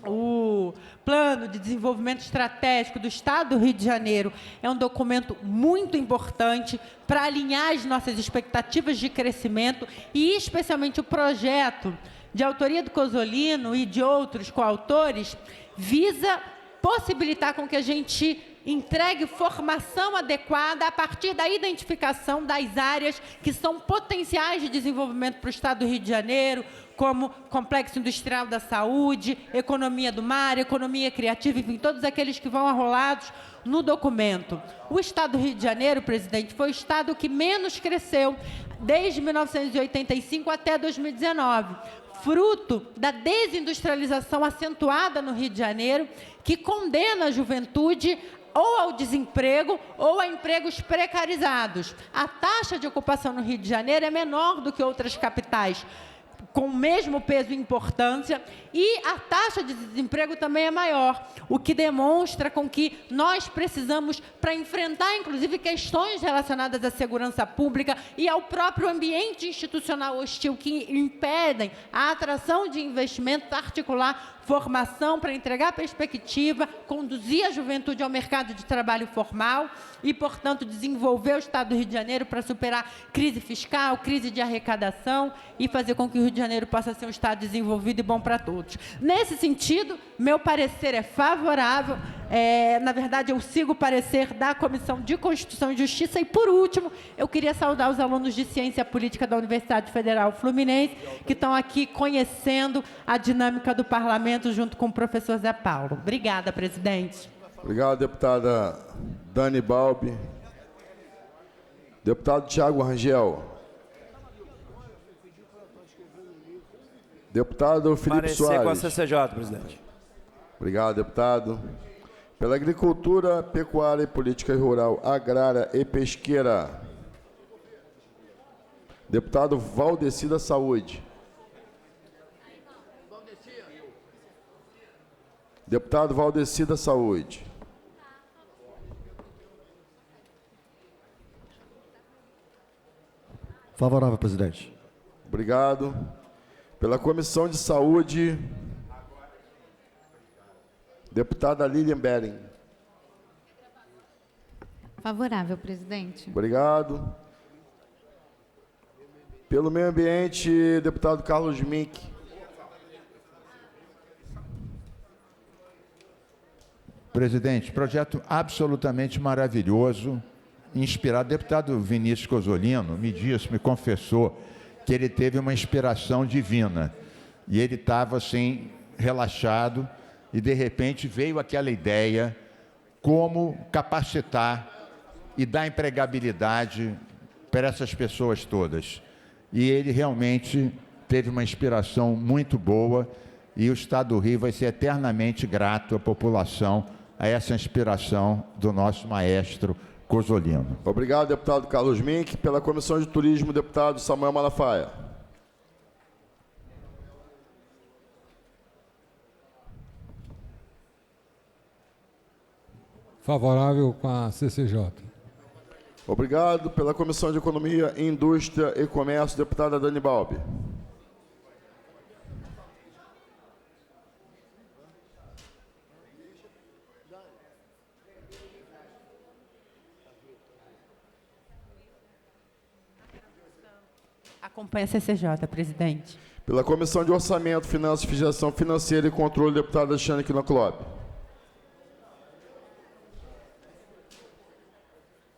O Plano de Desenvolvimento Estratégico do Estado do Rio de Janeiro é um documento muito importante para alinhar as nossas expectativas de crescimento e, especialmente, o projeto de autoria do Cozzolino e de outros coautores visa possibilitar com que a gente entregue formação adequada a partir da identificação das áreas que são potenciais de desenvolvimento para o Estado do Rio de Janeiro, como complexo industrial da saúde, economia do mar, economia criativa, enfim, todos aqueles que vão arrolados no documento. O Estado do Rio de Janeiro, presidente, foi o estado que menos cresceu desde 1985 até 2019, fruto da desindustrialização acentuada no Rio de Janeiro, que condena a juventude ou ao desemprego ou a empregos precarizados. A taxa de ocupação no Rio de Janeiro é menor do que outras capitais, com o mesmo peso e importância, e a taxa de desemprego também é maior, o que demonstra com que nós precisamos, para enfrentar, inclusive, questões relacionadas à segurança pública e ao próprio ambiente institucional hostil que impedem a atração de investimentos, articular formação para entregar perspectiva, conduzir a juventude ao mercado de trabalho formal e, portanto, desenvolver o Estado do Rio de Janeiro para superar crise fiscal, crise de arrecadação e fazer com que o Rio de Janeiro possa ser um Estado desenvolvido e bom para todos. Nesse sentido, meu parecer é favorável. Na verdade, eu sigo o parecer da Comissão de Constituição e Justiça. E, por último, eu queria saudar os alunos de Ciência Política da Universidade Federal Fluminense, que estão aqui conhecendo a dinâmica do parlamento junto com o professor Zé Paulo. Obrigada, presidente. Obrigado, deputada Dani Balbi. Deputado Tiago Rangel. Deputado Felipe Soares. Com a CCJ, presidente. Obrigado, deputado. Pela Agricultura, Pecuária e Política Rural, Agrária e Pesqueira. Deputado Valdeci da Saúde. Deputado Valdeci da Saúde. Favorável, presidente. Obrigado. Pela Comissão de Saúde, deputada Lilian Bering. Favorável, presidente. Obrigado. Pelo Meio Ambiente, deputado Carlos Mink. Presidente, projeto absolutamente maravilhoso, inspirado. Deputado Vinícius Cozzolino me confessou que ele teve uma inspiração divina. E ele estava assim, relaxado, e de repente veio aquela ideia como capacitar e dar empregabilidade para essas pessoas todas. E ele realmente teve uma inspiração muito boa, e o Estado do Rio vai ser eternamente grato à população a essa inspiração do nosso maestro Cozzolino. Obrigado, deputado Carlos Mink. Pela Comissão de Turismo, deputado Samuel Malafaia. favorável com a CCJ. Obrigado. Pela Comissão de Economia, Indústria e Comércio, deputada Dani Balbi. Acompanha a CCJ, presidente. Pela Comissão de Orçamento, Finanças, Fiscalização Financeira e Controle, deputada Xane Kinoclop.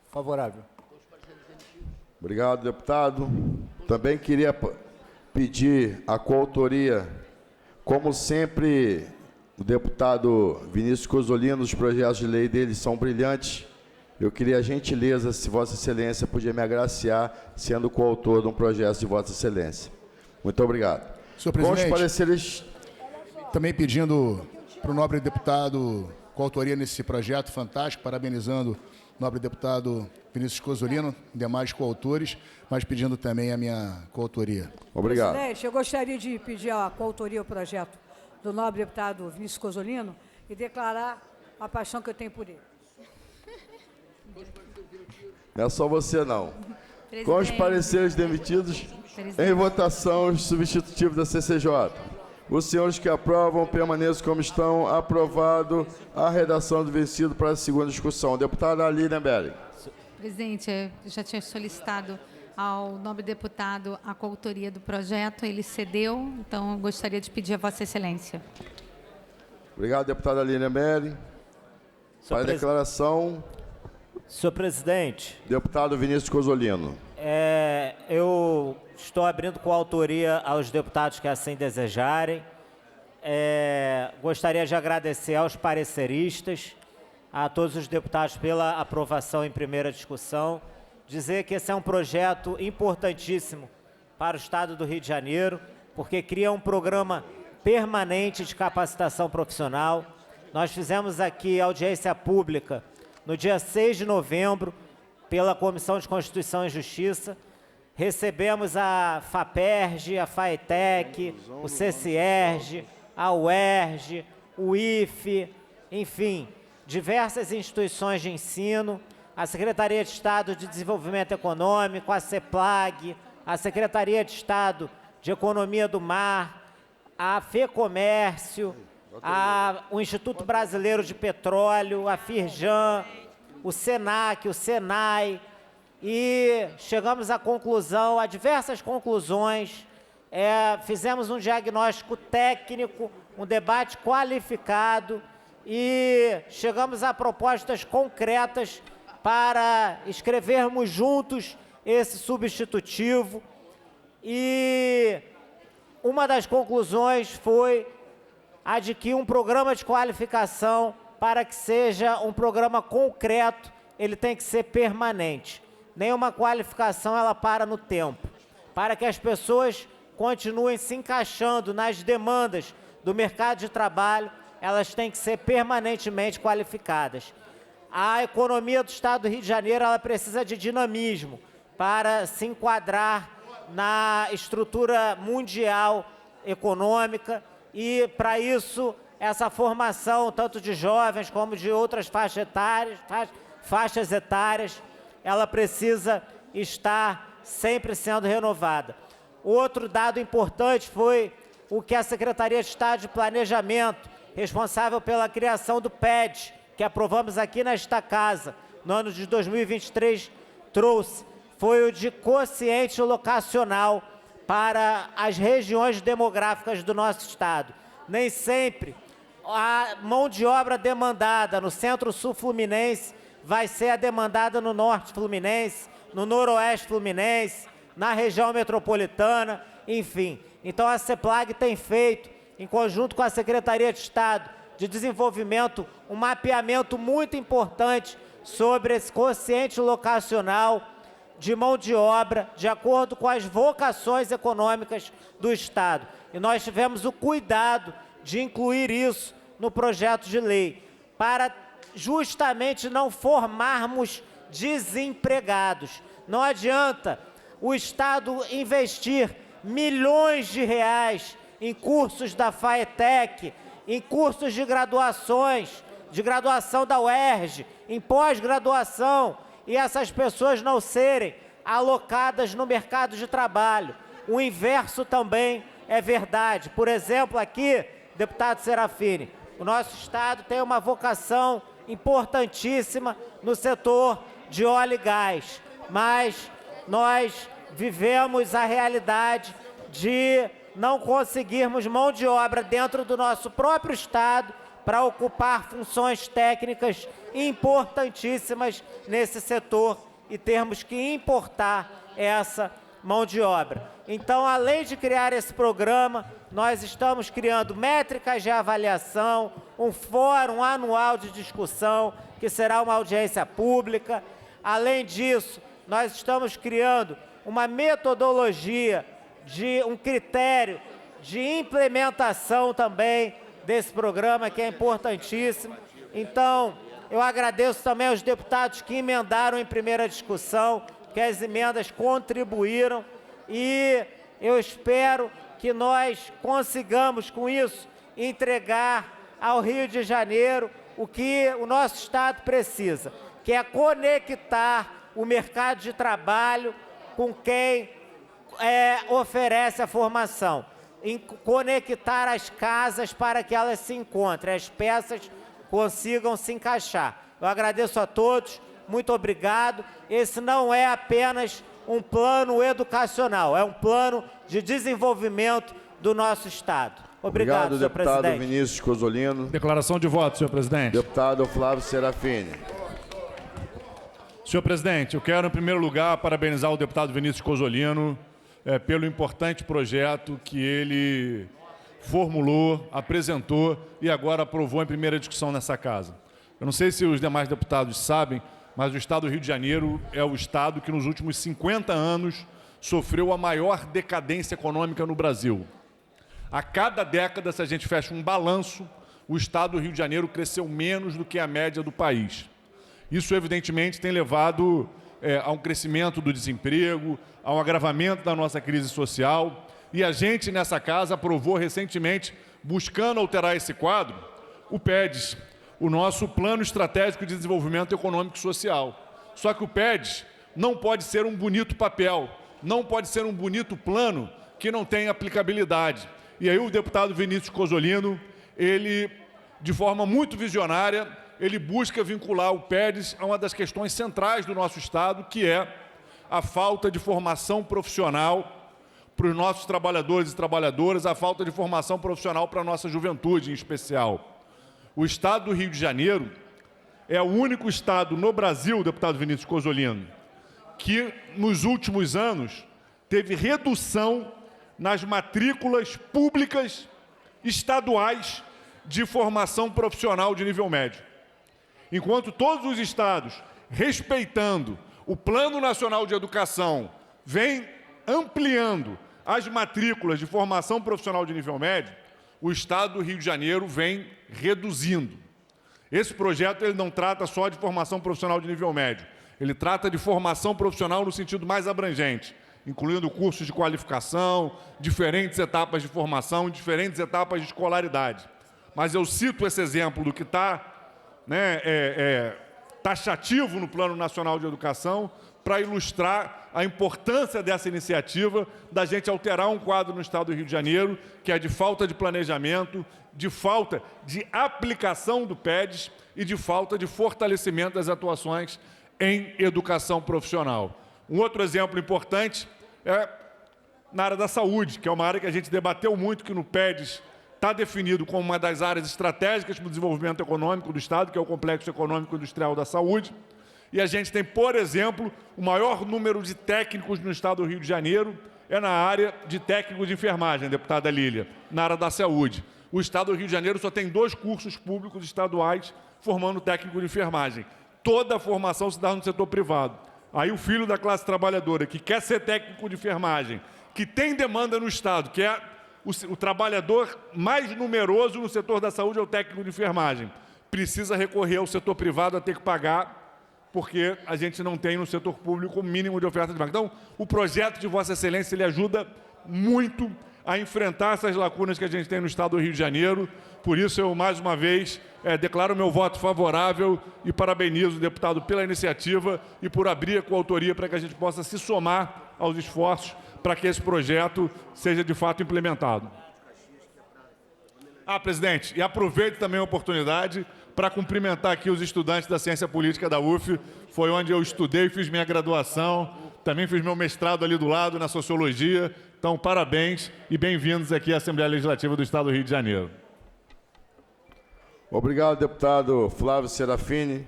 Favorável. Obrigado, deputado. Também queria pedir a coautoria, como sempre, o deputado Vinícius Cozzolino, os projetos de lei dele são brilhantes. Eu queria a gentileza, se Vossa Excelência podia me agraciar, sendo coautor de um projeto de Vossa Excelência. Muito obrigado. Senhor presidente, com os pareceres... também pedindo para o nobre deputado coautoria nesse projeto fantástico, parabenizando o nobre deputado Vinícius Cozzolino, demais coautores, mas pedindo também a minha coautoria. Obrigado. Presidente, eu gostaria de pedir a coautoria ao projeto do nobre deputado Vinícius Cozzolino e declarar a paixão que eu tenho por ele. Não é só você, não. Com os pareceres demitidos, em votação, os substitutivos da CCJ. Os senhores que aprovam permaneçam como estão. Aprovado a redação do vencido para a segunda discussão. Deputada Aline Belli. Presidente, eu já tinha solicitado ao nobre deputado a coautoria do projeto, ele cedeu, então eu gostaria de pedir a Vossa Excelência. Obrigado, deputada Aline Belli. Para a declaração... Senhor presidente. Deputado Vinícius Cozzolino. Eu estou abrindo coautoria aos deputados que assim desejarem. Gostaria de agradecer aos pareceristas, a todos os deputados pela aprovação em primeira discussão. Dizer que esse é um projeto importantíssimo para o Estado do Rio de Janeiro, porque cria um programa permanente de capacitação profissional. Nós fizemos aqui audiência pública no dia 6 de novembro, pela Comissão de Constituição e Justiça. Recebemos a FAPERJ, a FAETEC, o CCIERJ, a UERJ, o IFE, enfim, diversas instituições de ensino, a Secretaria de Estado de Desenvolvimento Econômico, a CEPLAG, a Secretaria de Estado de Economia do Mar, a FEComércio, o Instituto Brasileiro de Petróleo, a Firjan, o SENAC, o SENAI, e chegamos à conclusão, a diversas conclusões, fizemos um diagnóstico técnico, um debate qualificado e chegamos a propostas concretas para escrevermos juntos esse substitutivo. E uma das conclusões foi a de que um programa de qualificação, para que seja um programa concreto, ele tem que ser permanente. Nenhuma qualificação ela para no tempo. Para que as pessoas continuem se encaixando nas demandas do mercado de trabalho, elas têm que ser permanentemente qualificadas. A economia do Estado do Rio de Janeiro, ela precisa de dinamismo para se enquadrar na estrutura mundial econômica, e para isso essa formação tanto de jovens como de outras faixas etárias, ela precisa estar sempre sendo renovada. Outro dado importante foi o que a Secretaria de Estado de Planejamento, responsável pela criação do PED, que aprovamos aqui nesta casa, no ano de 2023, trouxe, foi o de quociente locacional para as regiões demográficas do nosso Estado. Nem sempre a mão de obra demandada no Centro-Sul Fluminense vai ser a demandada no Norte Fluminense, no Noroeste Fluminense, na região metropolitana, enfim. Então a CEPLAG tem feito, em conjunto com a Secretaria de Estado de Desenvolvimento, um mapeamento muito importante sobre esse quociente locacional de mão de obra, de acordo com as vocações econômicas do Estado. E nós tivemos o cuidado de incluir isso no projeto de lei, para justamente não formarmos desempregados. Não adianta o Estado investir milhões de reais em cursos da FAETEC, em cursos de graduações, de graduação da UERJ, em pós-graduação, e essas pessoas não serem alocadas no mercado de trabalho. O inverso também é verdade. Por exemplo, aqui, deputado Serafini, o nosso Estado tem uma vocação importantíssima no setor de óleo e gás, mas nós vivemos a realidade de não conseguirmos mão de obra dentro do nosso próprio Estado para ocupar funções técnicas importantíssimas nesse setor e termos que importar essa mão de obra. Então, além de criar esse programa, nós estamos criando métricas de avaliação, um fórum anual de discussão, que será uma audiência pública. Além disso, nós estamos criando uma metodologia, um critério de implementação também desse programa, que é importantíssimo. Então, eu agradeço também aos deputados que emendaram em primeira discussão, que as emendas contribuíram, e eu espero que nós consigamos, com isso, entregar ao Rio de Janeiro o que o nosso Estado precisa, que é conectar o mercado de trabalho com quem oferece a formação, conectar as casas para que elas se encontrem, as peças consigam se encaixar. Eu agradeço a todos, muito obrigado. Esse não é apenas um plano educacional, é um plano de desenvolvimento do nosso Estado. Obrigado, senhor deputado presidente. Vinícius Cozzolino. Declaração de voto, senhor presidente. Deputado Flávio Serafini. Senhor presidente, eu quero, em primeiro lugar, parabenizar o deputado Vinícius Cozzolino pelo importante projeto que ele formulou, apresentou e agora aprovou em primeira discussão nessa casa. Eu não sei se os demais deputados sabem, mas o Estado do Rio de Janeiro é o Estado que nos últimos 50 anos sofreu a maior decadência econômica no Brasil. A cada década, se a gente fecha um balanço, o Estado do Rio de Janeiro cresceu menos do que a média do país. Isso, evidentemente, tem levado a um crescimento do desemprego, a um agravamento da nossa crise social. E a gente, nessa casa, aprovou recentemente, buscando alterar esse quadro, o PEDES, o nosso Plano Estratégico de Desenvolvimento Econômico e Social. Só que o PEDES não pode ser um bonito papel, não pode ser um bonito plano que não tem aplicabilidade. E aí o deputado Vinícius Cozzolino, ele, de forma muito visionária, ele busca vincular o PEDES a uma das questões centrais do nosso Estado, que é a falta de formação profissional para os nossos trabalhadores e trabalhadoras, a falta de formação profissional para a nossa juventude, em especial. O Estado do Rio de Janeiro é o único Estado no Brasil, deputado Vinícius Cozzolino, que, nos últimos anos, teve redução nas matrículas públicas estaduais de formação profissional de nível médio. Enquanto todos os estados, respeitando o Plano Nacional de Educação, vem ampliando as matrículas de formação profissional de nível médio, o Estado do Rio de Janeiro vem reduzindo. Esse projeto ele não trata só de formação profissional de nível médio, ele trata de formação profissional no sentido mais abrangente, incluindo cursos de qualificação, diferentes etapas de formação, diferentes etapas de escolaridade. Mas eu cito esse exemplo do que está taxativo no Plano Nacional de Educação para ilustrar a importância dessa iniciativa da gente alterar um quadro no Estado do Rio de Janeiro, que é de falta de planejamento, de falta de aplicação do PEDES e de falta de fortalecimento das atuações em educação profissional. Um outro exemplo importante é na área da saúde, que é uma área que a gente debateu muito, que no PEDES está definido como uma das áreas estratégicas para o desenvolvimento econômico do Estado, que é o Complexo Econômico Industrial da Saúde. E a gente tem, por exemplo, o maior número de técnicos no Estado do Rio de Janeiro é na área de técnico de enfermagem, deputada Lília, na área da saúde. O Estado do Rio de Janeiro só tem 2 cursos públicos estaduais formando técnico de enfermagem. Toda a formação se dá no setor privado. Aí o filho da classe trabalhadora que quer ser técnico de enfermagem, que tem demanda no Estado, que é o trabalhador mais numeroso no setor da saúde é o técnico de enfermagem, precisa recorrer ao setor privado a ter que pagar, porque a gente não tem no setor público o mínimo de oferta de vaga. Então, o projeto de Vossa Excelência ele ajuda muito a enfrentar essas lacunas que a gente tem no Estado do Rio de Janeiro. Por isso, eu, mais uma vez, declaro meu voto favorável e parabenizo o deputado pela iniciativa e por abrir a coautoria para que a gente possa se somar aos esforços para que esse projeto seja, de fato, implementado. Presidente, e aproveito também a oportunidade para cumprimentar aqui os estudantes da Ciência Política da UF. Foi onde eu estudei, fiz minha graduação, também fiz meu mestrado ali do lado, na Sociologia. Então, parabéns e bem-vindos aqui à Assembleia Legislativa do Estado do Rio de Janeiro. Obrigado, deputado Flávio Serafini.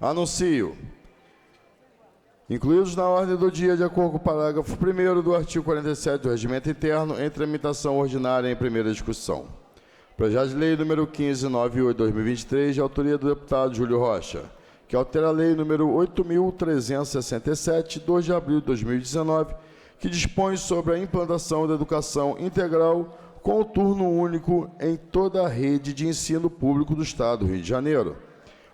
Anuncio. Incluídos na ordem do dia, de acordo com o parágrafo 1º do artigo 47 do Regimento Interno, em tramitação ordinária em primeira discussão. Projeto de Lei número 1598/2023, de autoria do deputado Júlio Rocha, que altera a Lei número 8.367, 2 de abril de 2019, que dispõe sobre a implantação da educação integral com turno único em toda a rede de ensino público do Estado do Rio de Janeiro.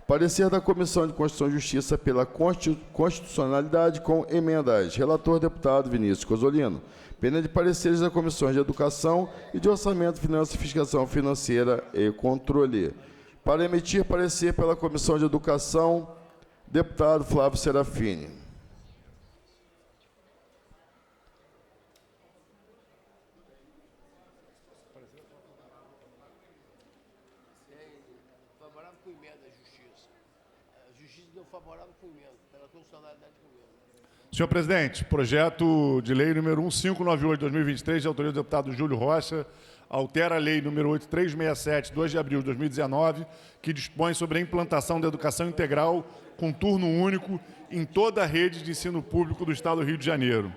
Parecer da Comissão de Constituição e Justiça pela Constitucionalidade com emendas. Relator, deputado Vinícius Cozzolino. Pena de pareceres da Comissão de Educação e de Orçamento, Finanças, Fiscalização Financeira e Controle. Para emitir parecer pela Comissão de Educação, deputado Flávio Serafini. Senhor presidente, projeto de lei número 1598/2023, de autoria do deputado Júlio Rocha, altera a lei número 8367, 2 de abril de 2019, que dispõe sobre a implantação da educação integral com turno único em toda a rede de ensino público do Estado do Rio de Janeiro.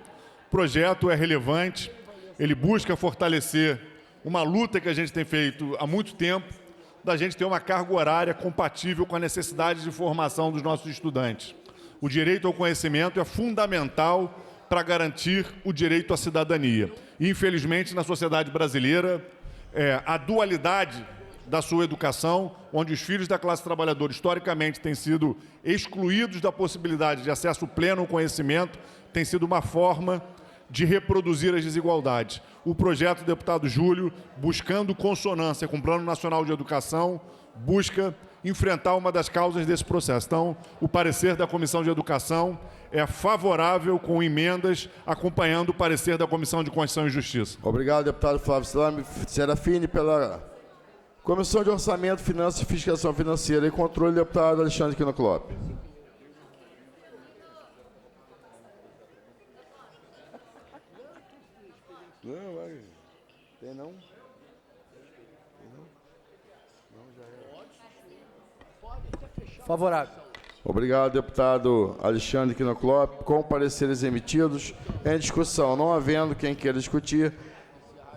O projeto é relevante, ele busca fortalecer uma luta que a gente tem feito há muito tempo, da gente ter uma carga horária compatível com a necessidade de formação dos nossos estudantes. O direito ao conhecimento é fundamental para garantir o direito à cidadania. E, infelizmente, na sociedade brasileira, a dualidade da sua educação, onde os filhos da classe trabalhadora, historicamente, têm sido excluídos da possibilidade de acesso pleno ao conhecimento, tem sido uma forma de reproduzir as desigualdades. O projeto do deputado Júlio, buscando consonância com o Plano Nacional de Educação, busca enfrentar uma das causas desse processo. Então, o parecer da Comissão de Educação é favorável, com emendas, acompanhando o parecer da Comissão de Constituição e Justiça. Obrigado, deputado Flávio Serafini. Pela Comissão de Orçamento, Finanças, Fiscalização Financeira e Controle, deputado Alexandre Quinoclop. Não, vai. Tem não? Favorável. Obrigado, deputado Alexandre Quinoclop. Com pareceres emitidos, em discussão, não havendo quem queira discutir,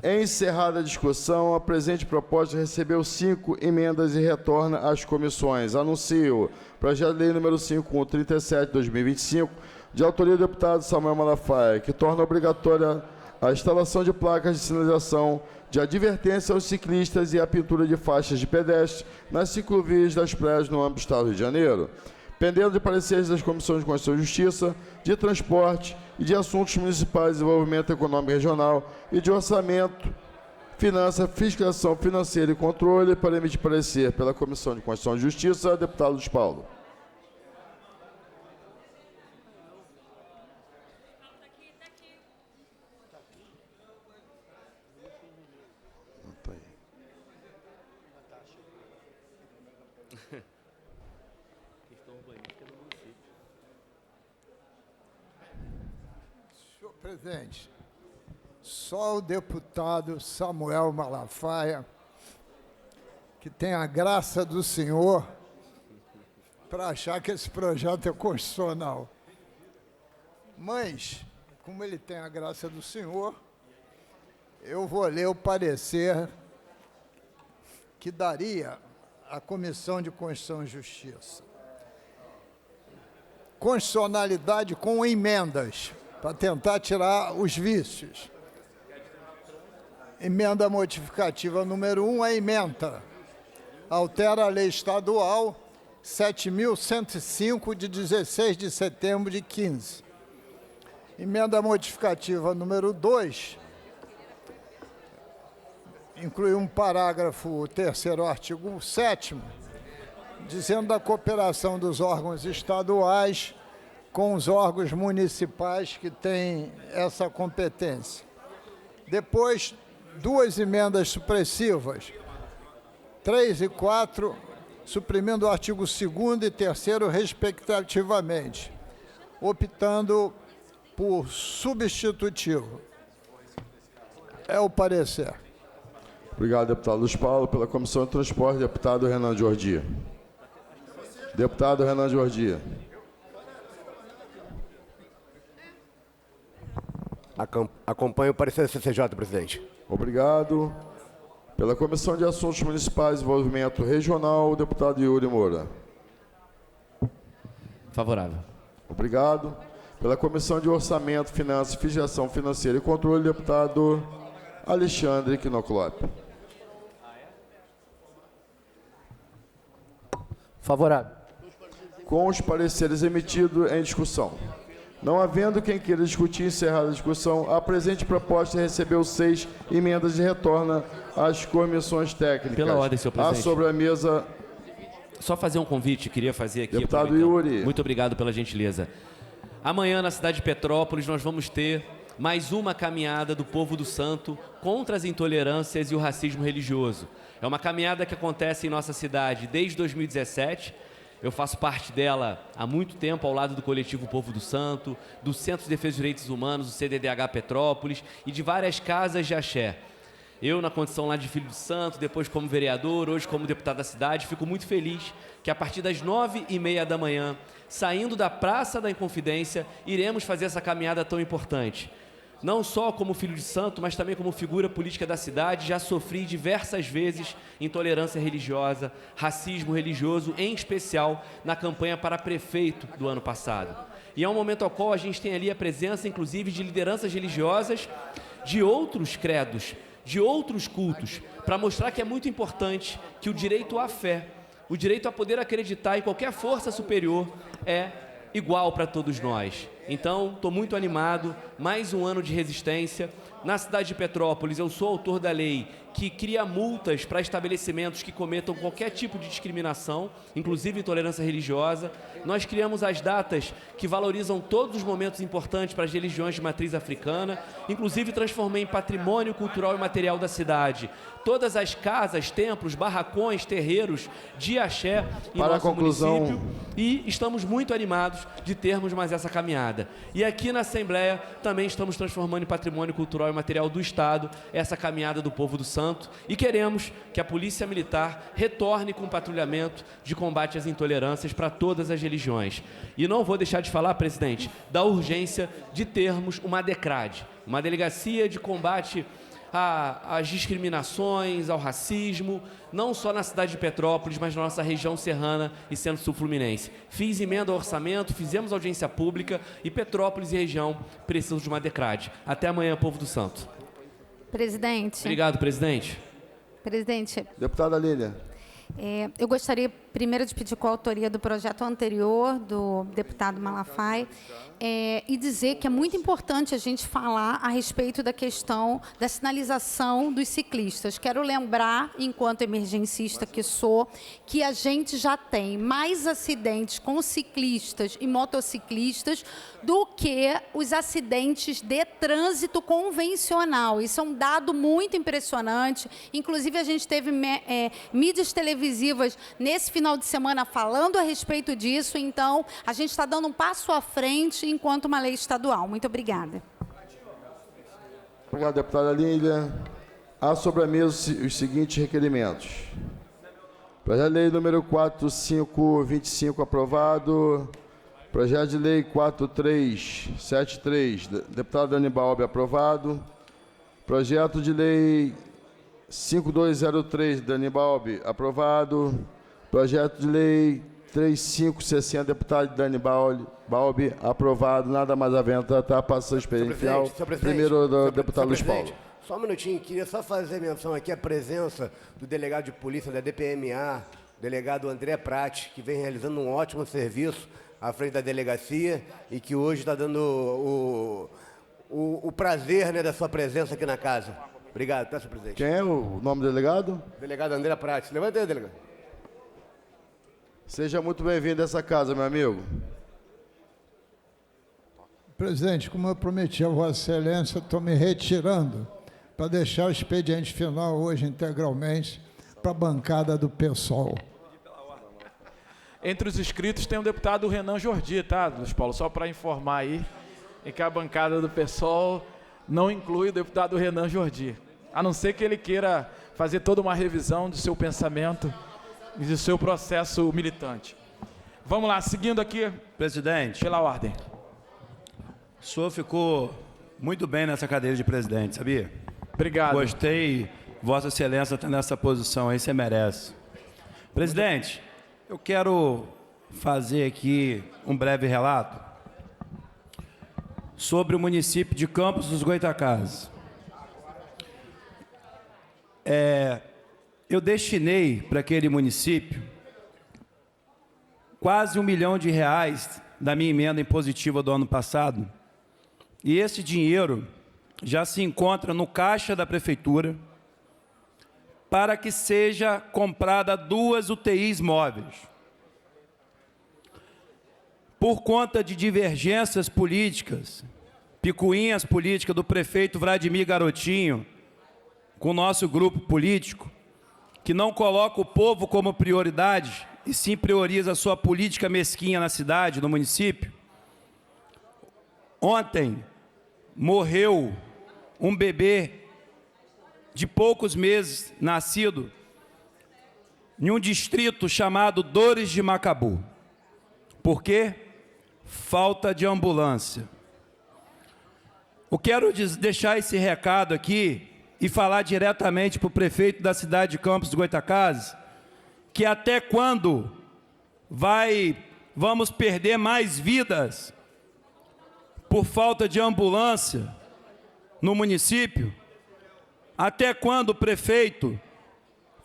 encerrada a discussão, a presente proposta recebeu 5 emendas e retorna às comissões. Anuncio projeto de lei número 5137/2025, de autoria do deputado Samuel Malafaia, que torna obrigatória a instalação de placas de sinalização de advertência aos ciclistas e a pintura de faixas de pedestre nas ciclovias das praias no âmbito do Estado do Rio de Janeiro, pendendo de pareceres das Comissões de Constituição e Justiça, de Transporte e de Assuntos Municipais, Desenvolvimento Econômico Regional e de Orçamento, Finanças, Fiscalização Financeira e Controle. Para emitir parecer pela Comissão de Constituição e Justiça, deputado Luiz Paulo. Senhor presidente, só o deputado Samuel Malafaia, que tem a graça do senhor para achar que esse projeto é constitucional. Mas, como ele tem a graça do senhor, eu vou ler o parecer que daria a Comissão de Constituição e Justiça. Constitucionalidade com emendas, para tentar tirar os vícios. Emenda modificativa número 1, a ementa. Altera a Lei Estadual 7.105, de 16 de setembro de 15. Emenda modificativa número 2, incluir um parágrafo 3º, artigo 7º, dizendo da cooperação dos órgãos estaduais com os órgãos municipais que têm essa competência. Depois, 2 emendas supressivas, 3 e 4, suprimindo o artigo 2º e 3º, respectivamente, optando por substitutivo. É o parecer. Obrigado, deputado Luiz Paulo. Pela Comissão de Transporte, deputado Renan Jordi. Deputado Renan Jordi. Acompanho o parecer da CCJ, presidente. Obrigado. Pela Comissão de Assuntos Municipais e Desenvolvimento Regional, o deputado Yuri Moura. Favorável. Obrigado. Pela Comissão de Orçamento, Finanças, Fiscalização Financeira e Controle, o deputado Alexandre Knoclop. Favorável. Com os pareceres emitidos em discussão. Não havendo quem queira discutir, encerrada a discussão, a presente proposta recebeu 6 emendas e retorna às comissões técnicas. Pela ordem, senhor presidente. A sobremesa. Só fazer um convite, queria fazer aqui. Deputado Yuri. Muito obrigado pela gentileza. Amanhã, na cidade de Petrópolis, nós vamos ter mais uma caminhada do Povo do Santo contra as intolerâncias e o racismo religioso. É uma caminhada que acontece em nossa cidade desde 2017. Eu faço parte dela há muito tempo, ao lado do coletivo Povo do Santo, do Centro de Defesa dos Direitos Humanos, do CDDH Petrópolis e de várias casas de axé. Eu, na condição lá de filho de santo, depois como vereador, hoje como deputado da cidade, fico muito feliz que a partir das 9h30 da manhã, saindo da Praça da Inconfidência, iremos fazer essa caminhada tão importante. Não só como filho de santo, mas também como figura política da cidade, já sofri diversas vezes intolerância religiosa, racismo religioso, em especial na campanha para prefeito do ano passado. E é um momento ao qual a gente tem ali a presença, inclusive, de lideranças religiosas de outros credos, de outros cultos, para mostrar que é muito importante que o direito à fé, o direito a poder acreditar em qualquer força superior é igual para todos nós. Então, estou muito animado, mais um ano de resistência. Na cidade de Petrópolis, eu sou autor da lei que cria multas para estabelecimentos que cometam qualquer tipo de discriminação, inclusive intolerância religiosa. Nós criamos as datas que valorizam todos os momentos importantes para as religiões de matriz africana, inclusive transformei em patrimônio cultural e material da cidade todas as casas, templos, barracões, terreiros de axé em nosso município, e estamos muito animados de termos mais essa caminhada. E aqui na Assembleia também estamos transformando em patrimônio cultural e material do Estado essa caminhada do Povo do Santo, e queremos que a Polícia Militar retorne com patrulhamento de combate às intolerâncias para todas as religiões. E não vou deixar de falar, presidente, da urgência de termos uma DECRAD, uma Delegacia de Combate às discriminações, ao racismo, não só na cidade de Petrópolis, mas na nossa região serrana e Centro-Sul Fluminense. Fiz emenda ao orçamento, fizemos audiência pública e Petrópolis e região precisam de uma DECRAD. Até amanhã, Povo do Santo. Presidente. Obrigado, presidente. Presidente. Deputada Lília. Eu gostaria primeiro de pedir coautoria do projeto anterior do deputado Malafaia e dizer que é muito importante a gente falar a respeito da questão da sinalização dos ciclistas. Quero lembrar, enquanto emergencista que sou, que a gente já tem mais acidentes com ciclistas e motociclistas do que os acidentes de trânsito convencional. Isso é um dado muito impressionante. Inclusive, a gente teve mídias televisivas nesse final de semana falando a respeito disso. Então, a gente está dando um passo à frente enquanto uma lei estadual. Muito obrigada. Obrigado, deputada Lília. Há sobre a mesa os seguintes requerimentos. Projeto de lei número 4525, aprovado. Projeto de lei 4373, deputado Dani Balbi, aprovado. Projeto de lei 5203, Dani Balbi, aprovado. Projeto de lei 3560, deputado Dani Balbi, aprovado. Nada mais havendo, tratar, passa a expediente final. Primeiro, do deputado Luiz Paulo. Só um minutinho, queria só fazer menção aqui à presença do delegado de polícia da DPMA, delegado André Prati, que vem realizando um ótimo serviço à frente da delegacia e que hoje está dando o prazer, né, da sua presença aqui na casa. Obrigado, tá, senhor presidente. Quem é o nome do delegado? Delegado André Prates. Levanta aí, delegado. Seja muito bem-vindo a essa casa, meu amigo. Presidente, como eu prometi a Vossa Excelência, eu estou me retirando para deixar o expediente final hoje integralmente para a bancada do PSOL. Entre os inscritos tem o deputado Renan Jordi, tá, Luiz Paulo? Só para informar aí, que a bancada do PSOL não inclui o deputado Renan Jordi. A não ser que ele queira fazer toda uma revisão do seu pensamento e do seu processo militante. Vamos lá, seguindo aqui. Presidente. Pela ordem. O senhor ficou muito bem nessa cadeira de presidente, sabia? Obrigado. Gostei, Vossa Excelência está nessa posição aí, você merece. Presidente, eu quero fazer aqui um breve relato sobre o município de Campos dos Goytacazes. Eu destinei para aquele município quase R$1 milhão da minha emenda impositiva do ano passado, e esse dinheiro já se encontra no caixa da prefeitura para que seja comprada 2 UTIs móveis. Por conta de divergências políticas, picuinhas políticas do prefeito Vladimir Garotinho com o nosso grupo político, que não coloca o povo como prioridade e sim prioriza a sua política mesquinha na cidade, no município. Ontem morreu um bebê de poucos meses, nascido em um distrito chamado Dores de Macabu. Por quê? Falta de ambulância. Eu quero deixar esse recado aqui e falar diretamente para o prefeito da cidade de Campos dos Goytacazes, que até quando vamos perder mais vidas por falta de ambulância no município? Até quando o prefeito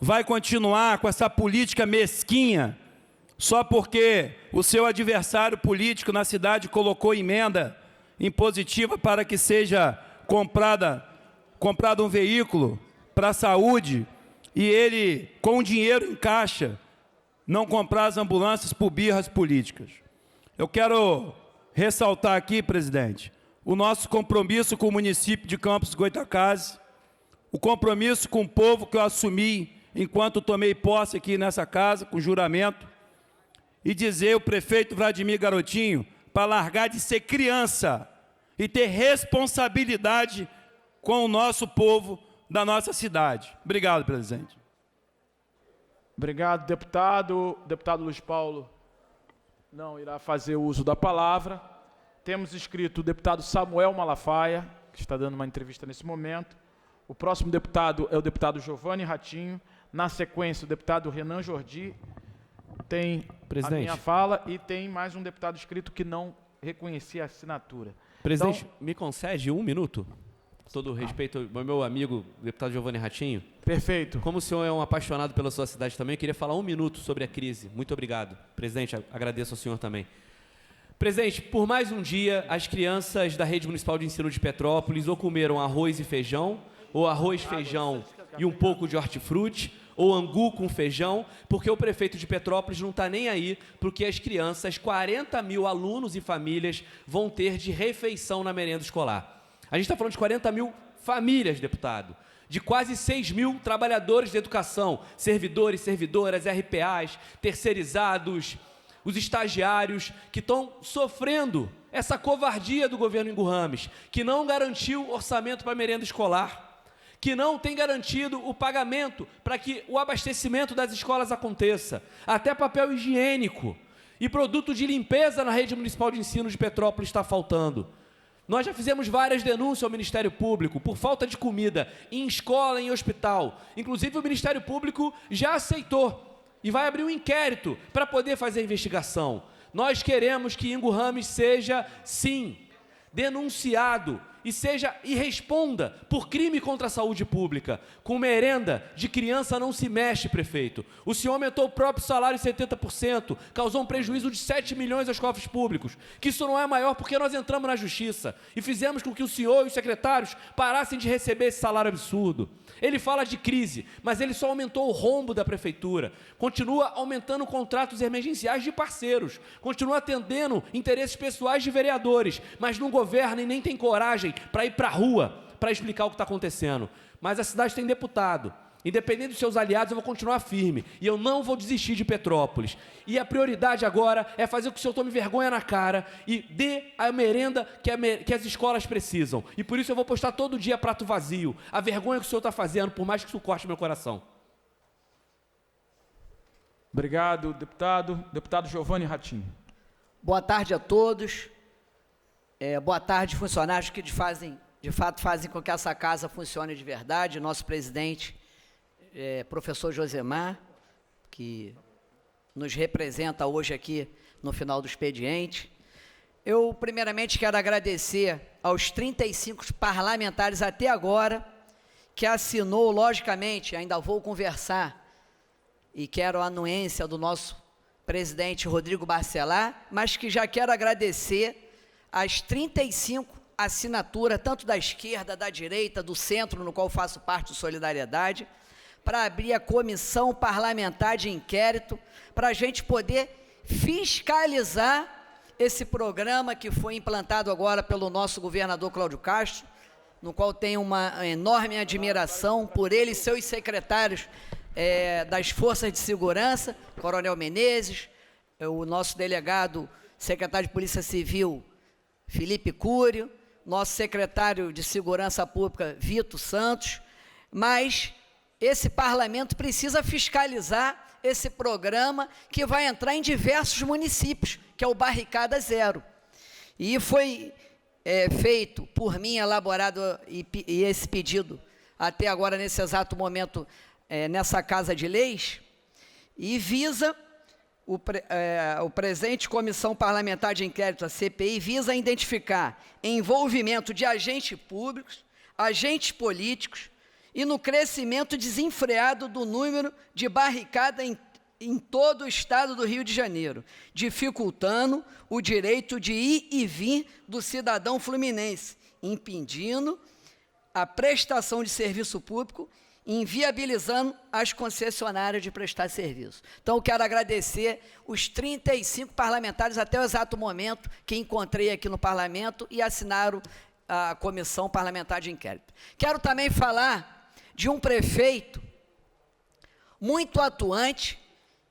vai continuar com essa política mesquinha só porque o seu adversário político na cidade colocou emenda impositiva para que seja comprado um veículo para a saúde e ele, com dinheiro em caixa, não comprar as ambulâncias por birras políticas? Eu quero ressaltar aqui, presidente, o nosso compromisso com o município de Campos dos Goytacazes, o compromisso com o povo que eu assumi enquanto tomei posse aqui nessa casa, com juramento, e dizer ao prefeito Vladimir Garotinho para largar de ser criança e ter responsabilidade com o nosso povo da nossa cidade. Obrigado, presidente. Obrigado, deputado. Deputado Luiz Paulo não irá fazer uso da palavra. Temos inscrito o deputado Samuel Malafaia, que está dando uma entrevista nesse momento. O próximo deputado é o deputado Giovanni Ratinho. Na sequência, o deputado Renan Jordi. Tem a minha fala e tem mais um deputado inscrito que não reconhecia a assinatura. Presidente, Então, me concede 1 minuto? Todo respeito ao meu amigo, deputado Giovanni Ratinho. Perfeito. Como o senhor é um apaixonado pela sua cidade também, eu queria falar 1 minuto sobre a crise. Muito obrigado. Presidente, agradeço ao senhor também. Presidente, por mais um dia, as crianças da Rede Municipal de Ensino de Petrópolis ou comeram arroz e feijão, ou arroz, feijão e um pouco de hortifruti, ou angu com feijão, porque o prefeito de Petrópolis não está nem aí porque as crianças, 40 mil alunos e famílias, vão ter de refeição na merenda escolar. A gente está falando de 40 mil famílias, deputado, de quase 6 mil trabalhadores de educação, servidores, servidoras, RPAs, terceirizados, os estagiários que estão sofrendo essa covardia do governo Ingo Rames, que não garantiu orçamento para a merenda escolar, que não tem garantido o pagamento para que o abastecimento das escolas aconteça, até papel higiênico e produto de limpeza na Rede Municipal de Ensino de Petrópolis está faltando. Nós já fizemos várias denúncias ao Ministério Público por falta de comida em escola, em hospital. Inclusive o Ministério Público já aceitou e vai abrir um inquérito para poder fazer a investigação. Nós queremos que Ingo Rames seja, sim, denunciado e responda por crime contra a saúde pública. Com merenda de criança não se mexe, prefeito. O senhor aumentou o próprio salário em 70%, causou um prejuízo de 7 milhões aos cofres públicos, que isso não é maior porque nós entramos na justiça e fizemos com que o senhor e os secretários parassem de receber esse salário absurdo. Ele fala de crise, mas ele só aumentou o rombo da prefeitura, continua aumentando contratos emergenciais de parceiros, continua atendendo interesses pessoais de vereadores, mas não governa e nem tem coragem para ir para a rua para explicar o que está acontecendo. Mas a cidade tem deputado. Independente dos seus aliados, eu vou continuar firme. E eu não vou desistir de Petrópolis. E a prioridade agora é fazer com que o senhor tome vergonha na cara e dê a merenda que as escolas precisam. E por isso eu vou postar todo dia prato vazio. A vergonha que o senhor está fazendo, por mais que isso corte meu coração. Obrigado, deputado. Deputado Giovanni Ratinho. Boa tarde a todos. Boa tarde, funcionários que de fato fazem com que essa casa funcione de verdade. Nosso presidente, professor Josemar, que nos representa hoje aqui no final do expediente. Eu, primeiramente, quero agradecer aos 35 parlamentares até agora, que assinou, logicamente, ainda vou conversar, e quero a anuência do nosso presidente Rodrigo Barcelar, mas que já quero agradecer as 35 assinaturas, tanto da esquerda, da direita, do centro, no qual faço parte do Solidariedade, para abrir a comissão parlamentar de inquérito, para a gente poder fiscalizar esse programa que foi implantado agora pelo nosso governador Cláudio Castro, no qual tenho uma enorme admiração por ele e seus secretários das Forças de Segurança, Coronel Menezes, o nosso delegado, secretário de Polícia Civil, Felipe Cúrio, nosso secretário de Segurança Pública, Vitor Santos, mas esse parlamento precisa fiscalizar esse programa que vai entrar em diversos municípios, que é o Barricada Zero. E foi feito por mim, elaborado, e esse pedido, até agora, nesse exato momento, nessa Casa de Leis, e visa, o presente Comissão Parlamentar de Inquérito, a CPI, visa identificar envolvimento de agentes públicos, agentes políticos, e no crescimento desenfreado do número de barricadas em todo o estado do Rio de Janeiro, dificultando o direito de ir e vir do cidadão fluminense, impedindo a prestação de serviço público, inviabilizando as concessionárias de prestar serviço. Então, eu quero agradecer os 35 parlamentares até o exato momento que encontrei aqui no parlamento e assinaram a Comissão Parlamentar de Inquérito. Quero também falar de um prefeito muito atuante,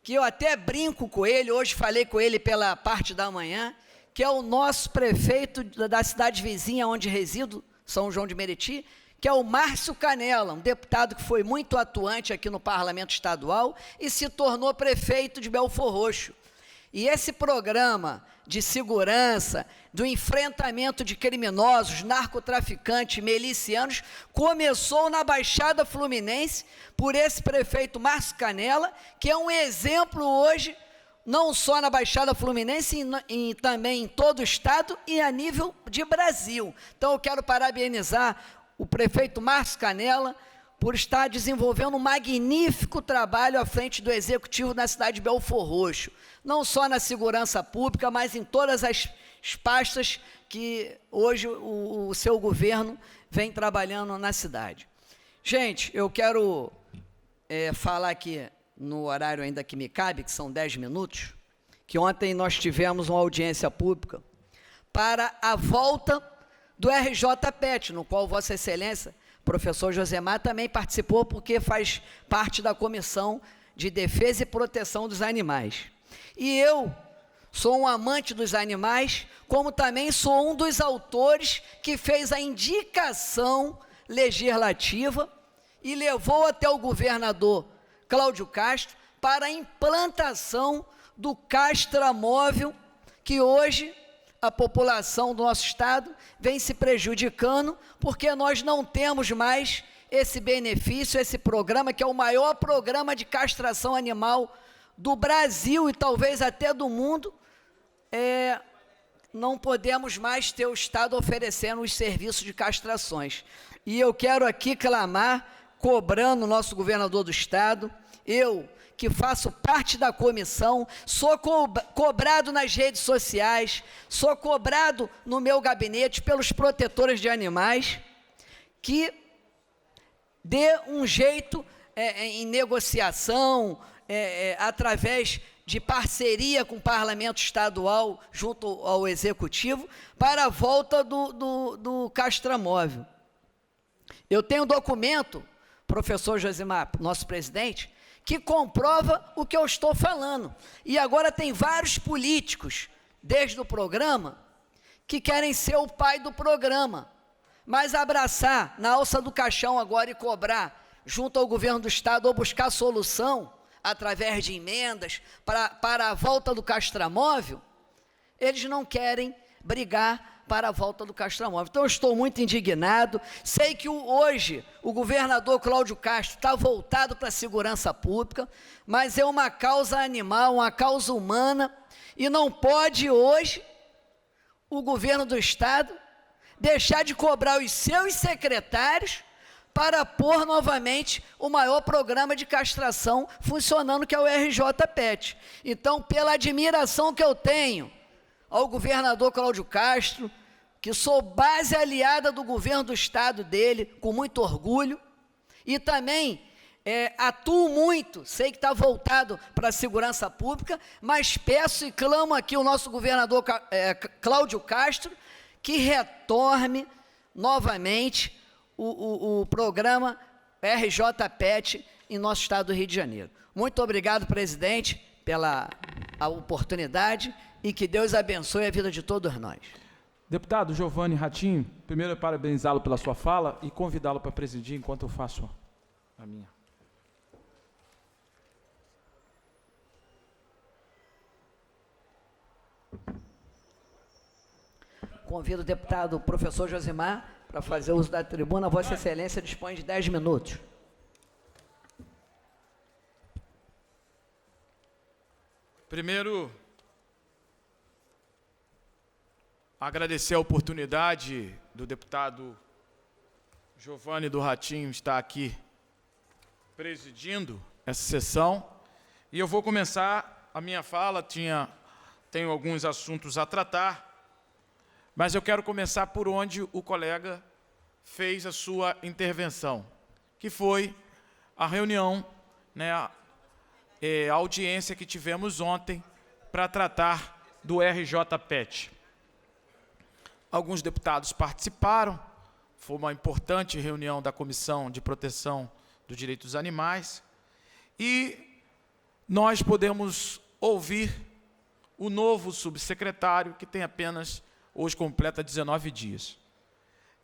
que eu até brinco com ele, hoje falei com ele pela parte da manhã, que é o nosso prefeito da cidade vizinha onde resido, São João de Meriti, que é o Márcio Canela, um deputado que foi muito atuante aqui no Parlamento Estadual e se tornou prefeito de Belfor Roxo. E esse programa de segurança, do enfrentamento de criminosos, narcotraficantes, milicianos, começou na Baixada Fluminense por esse prefeito Márcio Canela, que é um exemplo hoje, não só na Baixada Fluminense, e também em todo o estado e a nível de Brasil. Então, eu quero parabenizar o prefeito Márcio Canela por estar desenvolvendo um magnífico trabalho à frente do Executivo na cidade de Belfor Roxo, não só na segurança pública, mas em todas as pastas que hoje o seu governo vem trabalhando na cidade. Gente, eu quero falar aqui, no horário ainda que me cabe, que são 10 minutos, que ontem nós tivemos uma audiência pública para a volta do RJPET, no qual Vossa Excelência, professor Josemar, também participou, porque faz parte da Comissão de Defesa e Proteção dos Animais. E eu sou um amante dos animais, como também sou um dos autores que fez a indicação legislativa e levou até o governador Cláudio Castro para a implantação do castramóvel, que hoje a população do nosso estado vem se prejudicando, porque nós não temos mais esse benefício, esse programa, que é o maior programa de castração animal do Brasil e talvez até do mundo, não podemos mais ter o Estado oferecendo os serviços de castrações. E eu quero aqui clamar, cobrando o nosso governador do Estado, eu, que faço parte da comissão, sou cobrado nas redes sociais, sou cobrado no meu gabinete pelos protetores de animais, que dê um jeito em negociação, através de parceria com o Parlamento Estadual junto ao Executivo, para a volta do castramóvel. Eu tenho um documento, professor Josimar, nosso presidente, que comprova o que eu estou falando. E agora tem vários políticos, desde o programa, que querem ser o pai do programa, mas abraçar na alça do caixão agora e cobrar junto ao governo do Estado ou buscar solução através de emendas para a volta do castramóvel, eles não querem brigar para a volta do castramóvel. Então, eu estou muito indignado. Sei que hoje o governador Cláudio Castro está voltado para a segurança pública, mas é uma causa animal, uma causa humana, e não pode hoje o governo do Estado deixar de cobrar os seus secretários para pôr novamente o maior programa de castração funcionando, que é o RJ-PET. Então, pela admiração que eu tenho ao governador Cláudio Castro, que sou base aliada do governo do Estado dele, com muito orgulho, e também atuo muito, sei que está voltado para a segurança pública, mas peço e clamo aqui o nosso governador Cláudio Castro, que retorne novamente o programa RJ-PET em nosso estado do Rio de Janeiro. Muito obrigado, presidente, pela oportunidade, e que Deus abençoe a vida de todos nós. Deputado Giovanni Ratinho, primeiro parabenizá-lo pela sua fala e convidá-lo para presidir enquanto eu faço a minha. Convido o deputado professor Josimar para fazer uso da tribuna. Vossa Excelência dispõe de 10 minutos. Primeiro, agradecer a oportunidade do deputado Giovanni do Ratinho estar aqui presidindo essa sessão. E eu vou começar a minha fala, tenho alguns assuntos a tratar, mas eu quero começar por onde o colega fez a sua intervenção, que foi a reunião, a audiência que tivemos ontem para tratar do RJ-PET. Alguns deputados participaram, foi uma importante reunião da Comissão de Proteção dos Direitos dos Animais, e nós podemos ouvir o novo subsecretário, que tem apenas, hoje completa 19 dias.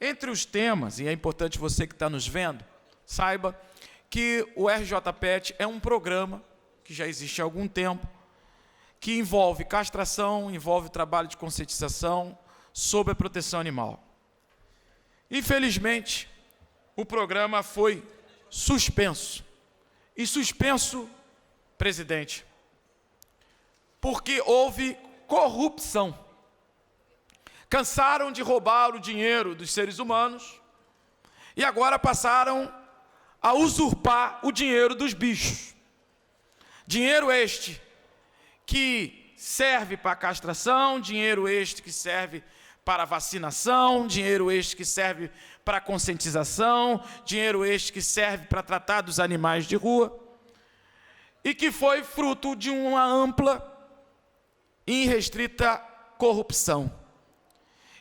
Entre os temas, e é importante você que está nos vendo, saiba que o RJ-PET é um programa que já existe há algum tempo, que envolve castração, envolve trabalho de conscientização sobre a proteção animal. Infelizmente, o programa foi suspenso. E suspenso, presidente, porque houve corrupção. Cansaram de roubar o dinheiro dos seres humanos e agora passaram a usurpar o dinheiro dos bichos. Dinheiro este que serve para a castração, dinheiro este que serve para a vacinação, dinheiro este que serve para a conscientização, dinheiro este que serve para tratar dos animais de rua, e que foi fruto de uma ampla e irrestrita corrupção.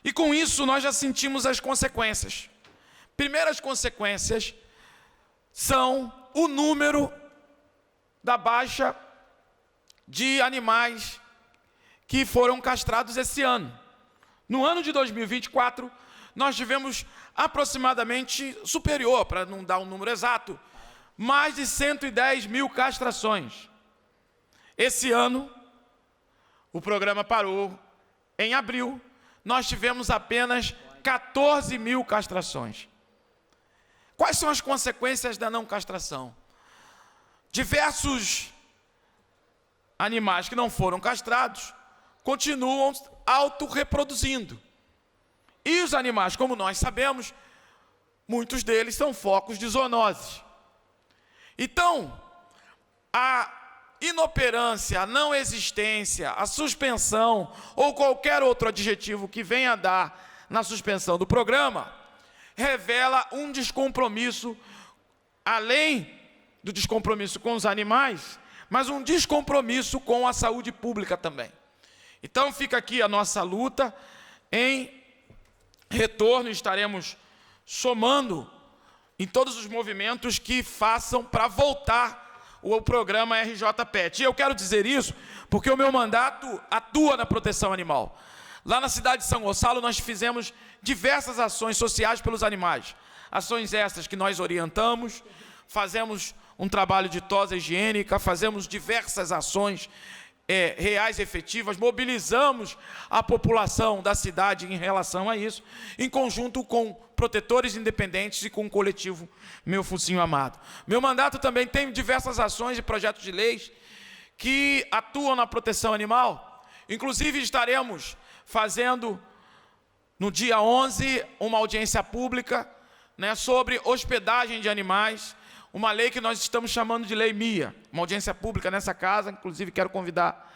E com isso nós já sentimos as consequências. Primeiras consequências são o número da baixa de animais que foram castrados esse ano. No ano de 2024, nós tivemos aproximadamente superior, para não dar um número exato, mais de 110 mil castrações. Esse ano, o programa parou em abril, nós tivemos apenas 14 mil castrações. Quais são as consequências da não castração? Diversos animais que não foram castrados continuam autorreproduzindo. E os animais, como nós sabemos, muitos deles são focos de zoonoses. Então, a inoperância, a não existência, a suspensão ou qualquer outro adjetivo que venha a dar na suspensão do programa, revela um descompromisso, além do descompromisso com os animais, mas um descompromisso com a saúde pública também. Então fica aqui a nossa luta. Em retorno, estaremos somando em todos os movimentos que façam para voltar o programa RJ-PET. E eu quero dizer isso porque o meu mandato atua na proteção animal. Lá na cidade de São Gonçalo, nós fizemos diversas ações sociais pelos animais. Ações essas que nós orientamos, fazemos um trabalho de tosa higiênica, fazemos diversas ações reais e efetivas, mobilizamos a população da cidade em relação a isso, em conjunto com protetores independentes e com o coletivo Meu Focinho Amado. Meu mandato também tem diversas ações e projetos de leis que atuam na proteção animal. Inclusive, estaremos fazendo, no dia 11, uma audiência pública, né, sobre hospedagem de animais, uma lei que nós estamos chamando de Lei MIA, uma audiência pública nessa casa. Inclusive, quero convidar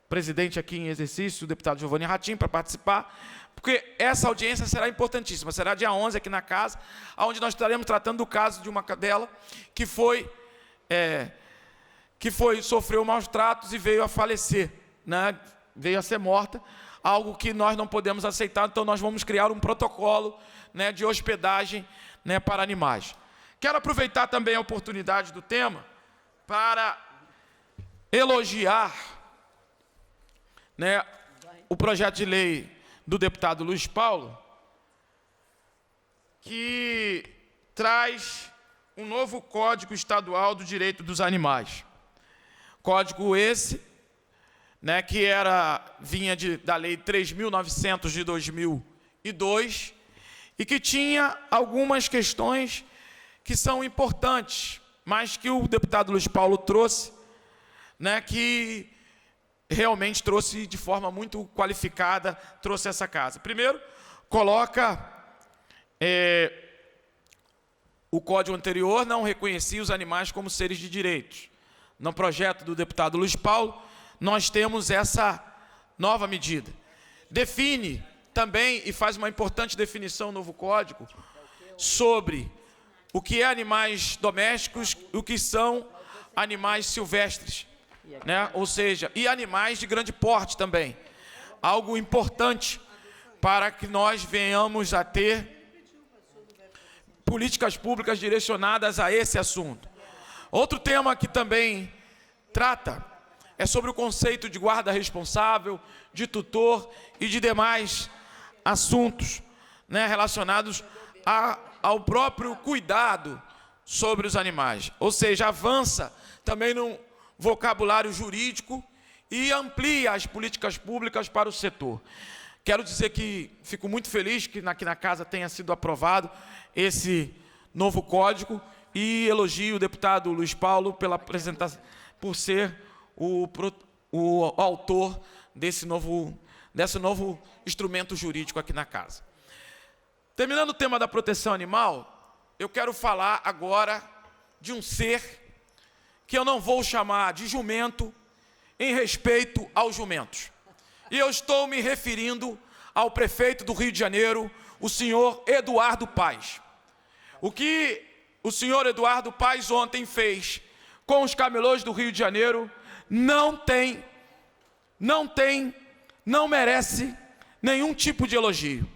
o presidente aqui em exercício, o deputado Giovanni Ratinho, para participar, porque essa audiência será importantíssima. Será dia 11 aqui na casa, onde nós estaremos tratando do caso de uma cadela que sofreu maus tratos e veio a falecer, né? Veio a ser morta, algo que nós não podemos aceitar. Então nós vamos criar um protocolo, né, de hospedagem, né, para animais. Quero aproveitar também a oportunidade do tema para elogiar, né, o projeto de lei do deputado Luiz Paulo, que traz um novo Código Estadual do Direito dos Animais. Código esse, né, que vinha da Lei 3.900 de 2002 e que tinha algumas questões que são importantes, mas que o deputado Luiz Paulo trouxe, né, que realmente trouxe de forma muito qualificada, trouxe essa casa. Primeiro, coloca o código anterior não reconhecia os animais como seres de direitos. No projeto do deputado Luiz Paulo, nós temos essa nova medida. Define também, e faz uma importante definição no novo código, sobre o que é animais domésticos e o que são animais silvestres, né? Ou seja, e animais de grande porte também. Algo importante para que nós venhamos a ter políticas públicas direcionadas a esse assunto. Outro tema que também trata é sobre o conceito de guarda responsável, de tutor e de demais assuntos, né, relacionados ao próprio cuidado sobre os animais. Ou seja, avança também no vocabulário jurídico e amplia as políticas públicas para o setor. Quero dizer que fico muito feliz que aqui na casa tenha sido aprovado esse novo código e elogio o deputado Luiz Paulo pela apresentação, por ser o autor desse novo instrumento jurídico aqui na casa. Terminando o tema da proteção animal, eu quero falar agora de um ser que eu não vou chamar de jumento em respeito aos jumentos. E eu estou me referindo ao prefeito do Rio de Janeiro, o senhor Eduardo Paes. O que o senhor Eduardo Paes ontem fez com os camelôs do Rio de Janeiro não merece nenhum tipo de elogio.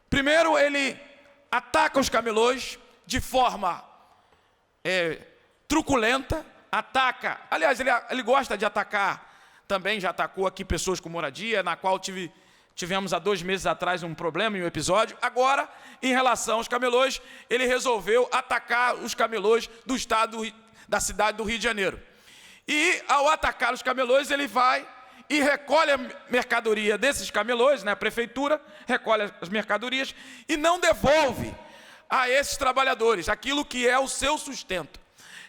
Primeiro, ele ataca os camelôs de forma truculenta, aliás, ele gosta de atacar, também já atacou aqui pessoas com moradia, na qual tivemos há 2 meses atrás um problema em um episódio. Agora, em relação aos camelôs, ele resolveu atacar os camelôs da cidade do Rio de Janeiro. E, ao atacar os camelôs, ele vai e recolhe a mercadoria desses camelôs, né? A prefeitura recolhe as mercadorias e não devolve a esses trabalhadores aquilo que é o seu sustento.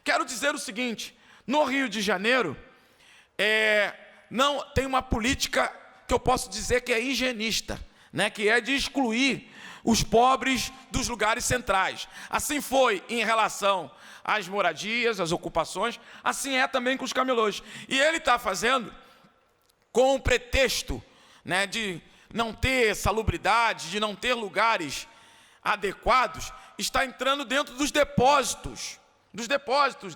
Quero dizer o seguinte: no Rio de Janeiro, não tem uma política que eu posso dizer que é higienista, né, que é de excluir os pobres dos lugares centrais. Assim foi em relação às moradias, às ocupações, assim é também com os camelôs. E ele está fazendo com o pretexto, né, de não ter salubridade, de não ter lugares adequados, está entrando dentro dos depósitos,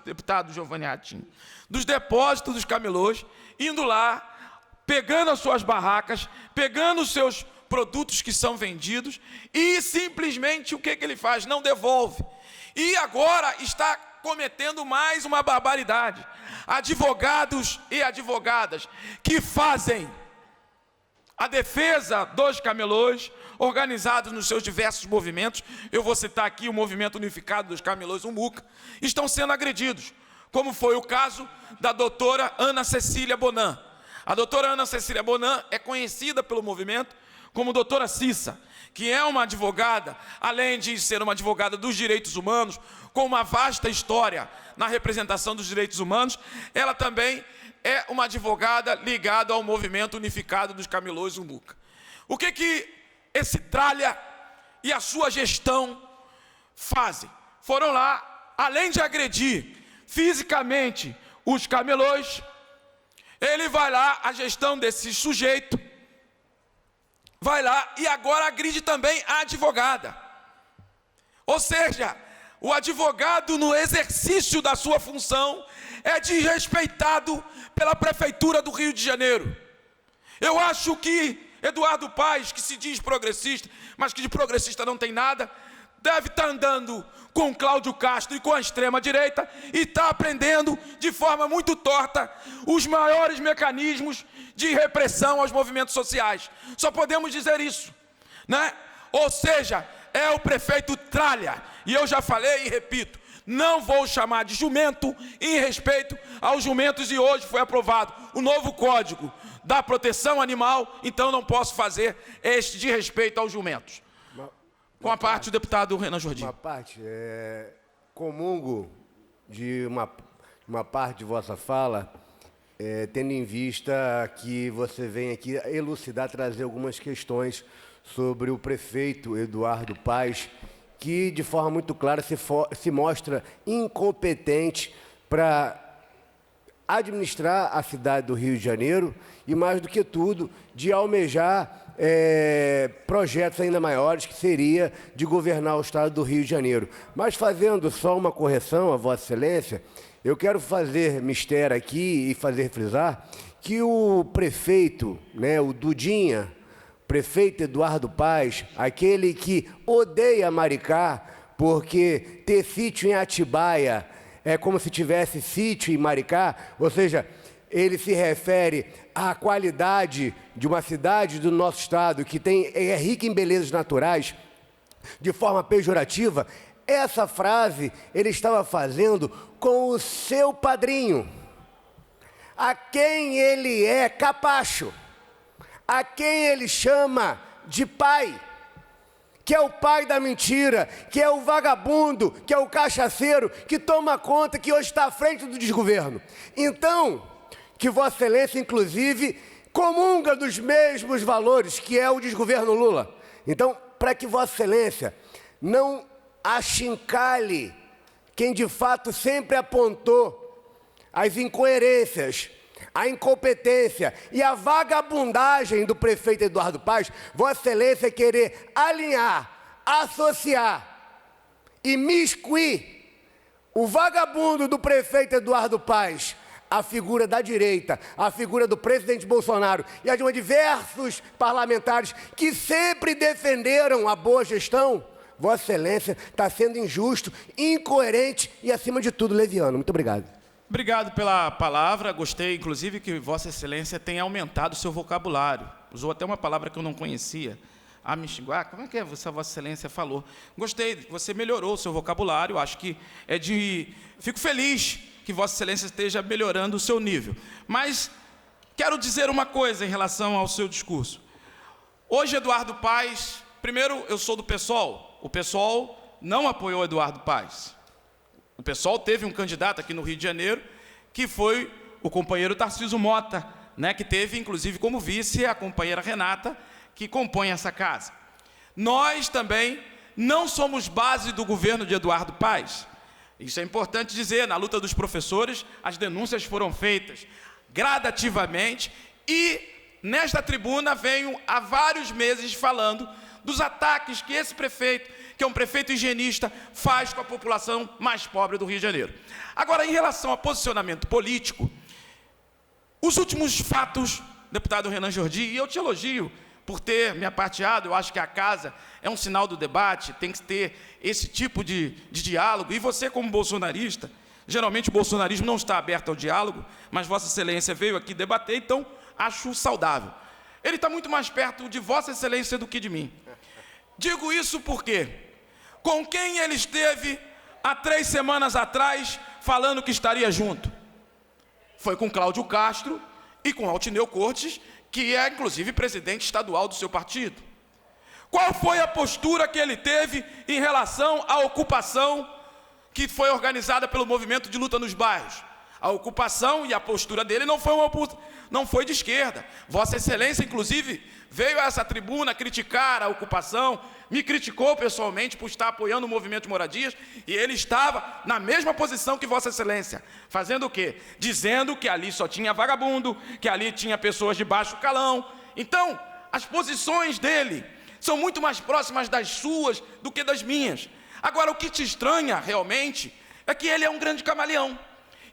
deputado Giovanni Ratinho, dos depósitos dos camelôs, indo lá, pegando as suas barracas, pegando os seus produtos que são vendidos e simplesmente o que ele faz? Não devolve. E agora está cometendo mais uma barbaridade. Advogados e advogadas que fazem a defesa dos camelôs, organizados nos seus diversos movimentos, eu vou citar aqui o Movimento Unificado dos Camelôs, o MUCA, estão sendo agredidos, como foi o caso da doutora Ana Cecília Bonan. A doutora Ana Cecília Bonan é conhecida pelo movimento como doutora Cissa, que é uma advogada, além de ser uma advogada dos direitos humanos, com uma vasta história na representação dos direitos humanos, ela também é uma advogada ligada ao Movimento Unificado dos Camelôs, o MUCA. O que esse tralha e a sua gestão fazem? Foram lá, além de agredir fisicamente os camelôs, ele vai lá, a gestão desse sujeito, vai lá e agora agride também a advogada. Ou seja, o advogado no exercício da sua função é desrespeitado pela Prefeitura do Rio de Janeiro. Eu acho que Eduardo Paes, que se diz progressista, mas que de progressista não tem nada, deve estar andando com Cláudio Castro e com a extrema-direita e está aprendendo de forma muito torta os maiores mecanismos de repressão aos movimentos sociais. Só podemos dizer isso, né? Ou seja, é o prefeito tralha. E eu já falei e repito, não vou chamar de jumento em respeito aos jumentos e hoje foi aprovado o novo Código da Proteção Animal, então não posso fazer este de respeito aos jumentos. Com a parte do deputado Renan Jordi. Uma parte, comungo de uma parte de vossa fala, tendo em vista que você vem aqui elucidar, trazer algumas questões sobre o prefeito Eduardo Paes, que de forma muito clara se mostra incompetente para administrar a cidade do Rio de Janeiro e, mais do que tudo, de almejar projetos ainda maiores, que seria de governar o estado do Rio de Janeiro. Mas fazendo só uma correção a Vossa Excelência, eu quero fazer mistério aqui e fazer frisar que o prefeito, né, o Dudinha, prefeito Eduardo Paes, aquele que odeia Maricá, porque ter sítio em Atibaia é como se tivesse sítio em Maricá, ou seja, ele se refere à qualidade de uma cidade do nosso estado que é rica em belezas naturais, de forma pejorativa. Essa frase ele estava fazendo com o seu padrinho, a quem ele é capacho, a quem ele chama de pai, que é o pai da mentira, que é o vagabundo, que é o cachaceiro, que toma conta, que hoje está à frente do desgoverno. Então, que Vossa Excelência, inclusive, comunga dos mesmos valores, que é o desgoverno Lula. Então, para que Vossa Excelência não achincalhe quem de fato sempre apontou as incoerências, a incompetência e a vagabundagem do prefeito Eduardo Paes, Vossa Excelência querer alinhar, associar e miscuir o vagabundo do prefeito Eduardo Paes, a figura da direita, a figura do presidente Bolsonaro e a de diversos parlamentares que sempre defenderam a boa gestão, Vossa Excelência está sendo injusto, incoerente e, acima de tudo, leviano. Muito obrigado. Obrigado pela palavra. Gostei, inclusive, que Vossa Excelência tenha aumentado o seu vocabulário. Usou até uma palavra que eu não conhecia. Amixinguá, como é que Vossa Excelência falou? Gostei, você melhorou o seu vocabulário. Acho que fico feliz que Vossa Excelência esteja melhorando o seu nível. Mas quero dizer uma coisa em relação ao seu discurso. Hoje, Eduardo Paes, primeiro, eu sou do PSOL. O PSOL não apoiou Eduardo Paes. O PSOL teve um candidato aqui no Rio de Janeiro, que foi o companheiro Tarcísio Mota, né, que teve, inclusive, como vice a companheira Renata, que compõe essa casa. Nós também não somos base do governo de Eduardo Paes. Isso é importante dizer, na luta dos professores, as denúncias foram feitas gradativamente e, nesta tribuna, venho há vários meses falando dos ataques que esse prefeito, que é um prefeito higienista, faz com a população mais pobre do Rio de Janeiro. Agora, em relação ao posicionamento político, os últimos fatos, deputado Renan Jordi, e eu te elogio por ter me aparteado, eu acho que a casa é um sinal do debate, tem que ter esse tipo de diálogo, e você como bolsonarista, geralmente o bolsonarismo não está aberto ao diálogo, mas Vossa Excelência veio aqui debater, então acho saudável. Ele está muito mais perto de Vossa Excelência do que de mim. Digo isso porque, com quem ele esteve há 3 semanas atrás, falando que estaria junto? Foi com Cláudio Castro e com Altineu Cortes, que é, inclusive, presidente estadual do seu partido. Qual foi a postura que ele teve em relação à ocupação que foi organizada pelo movimento de luta nos bairros? A ocupação e a postura dele não foi de esquerda. Vossa Excelência, inclusive, veio a essa tribuna criticar a ocupação, me criticou pessoalmente por estar apoiando o movimento de moradias, e ele estava na mesma posição que Vossa Excelência. Fazendo o quê? Dizendo que ali só tinha vagabundo, que ali tinha pessoas de baixo calão. Então, as posições dele são muito mais próximas das suas do que das minhas. Agora, o que te estranha realmente é que ele é um grande camaleão.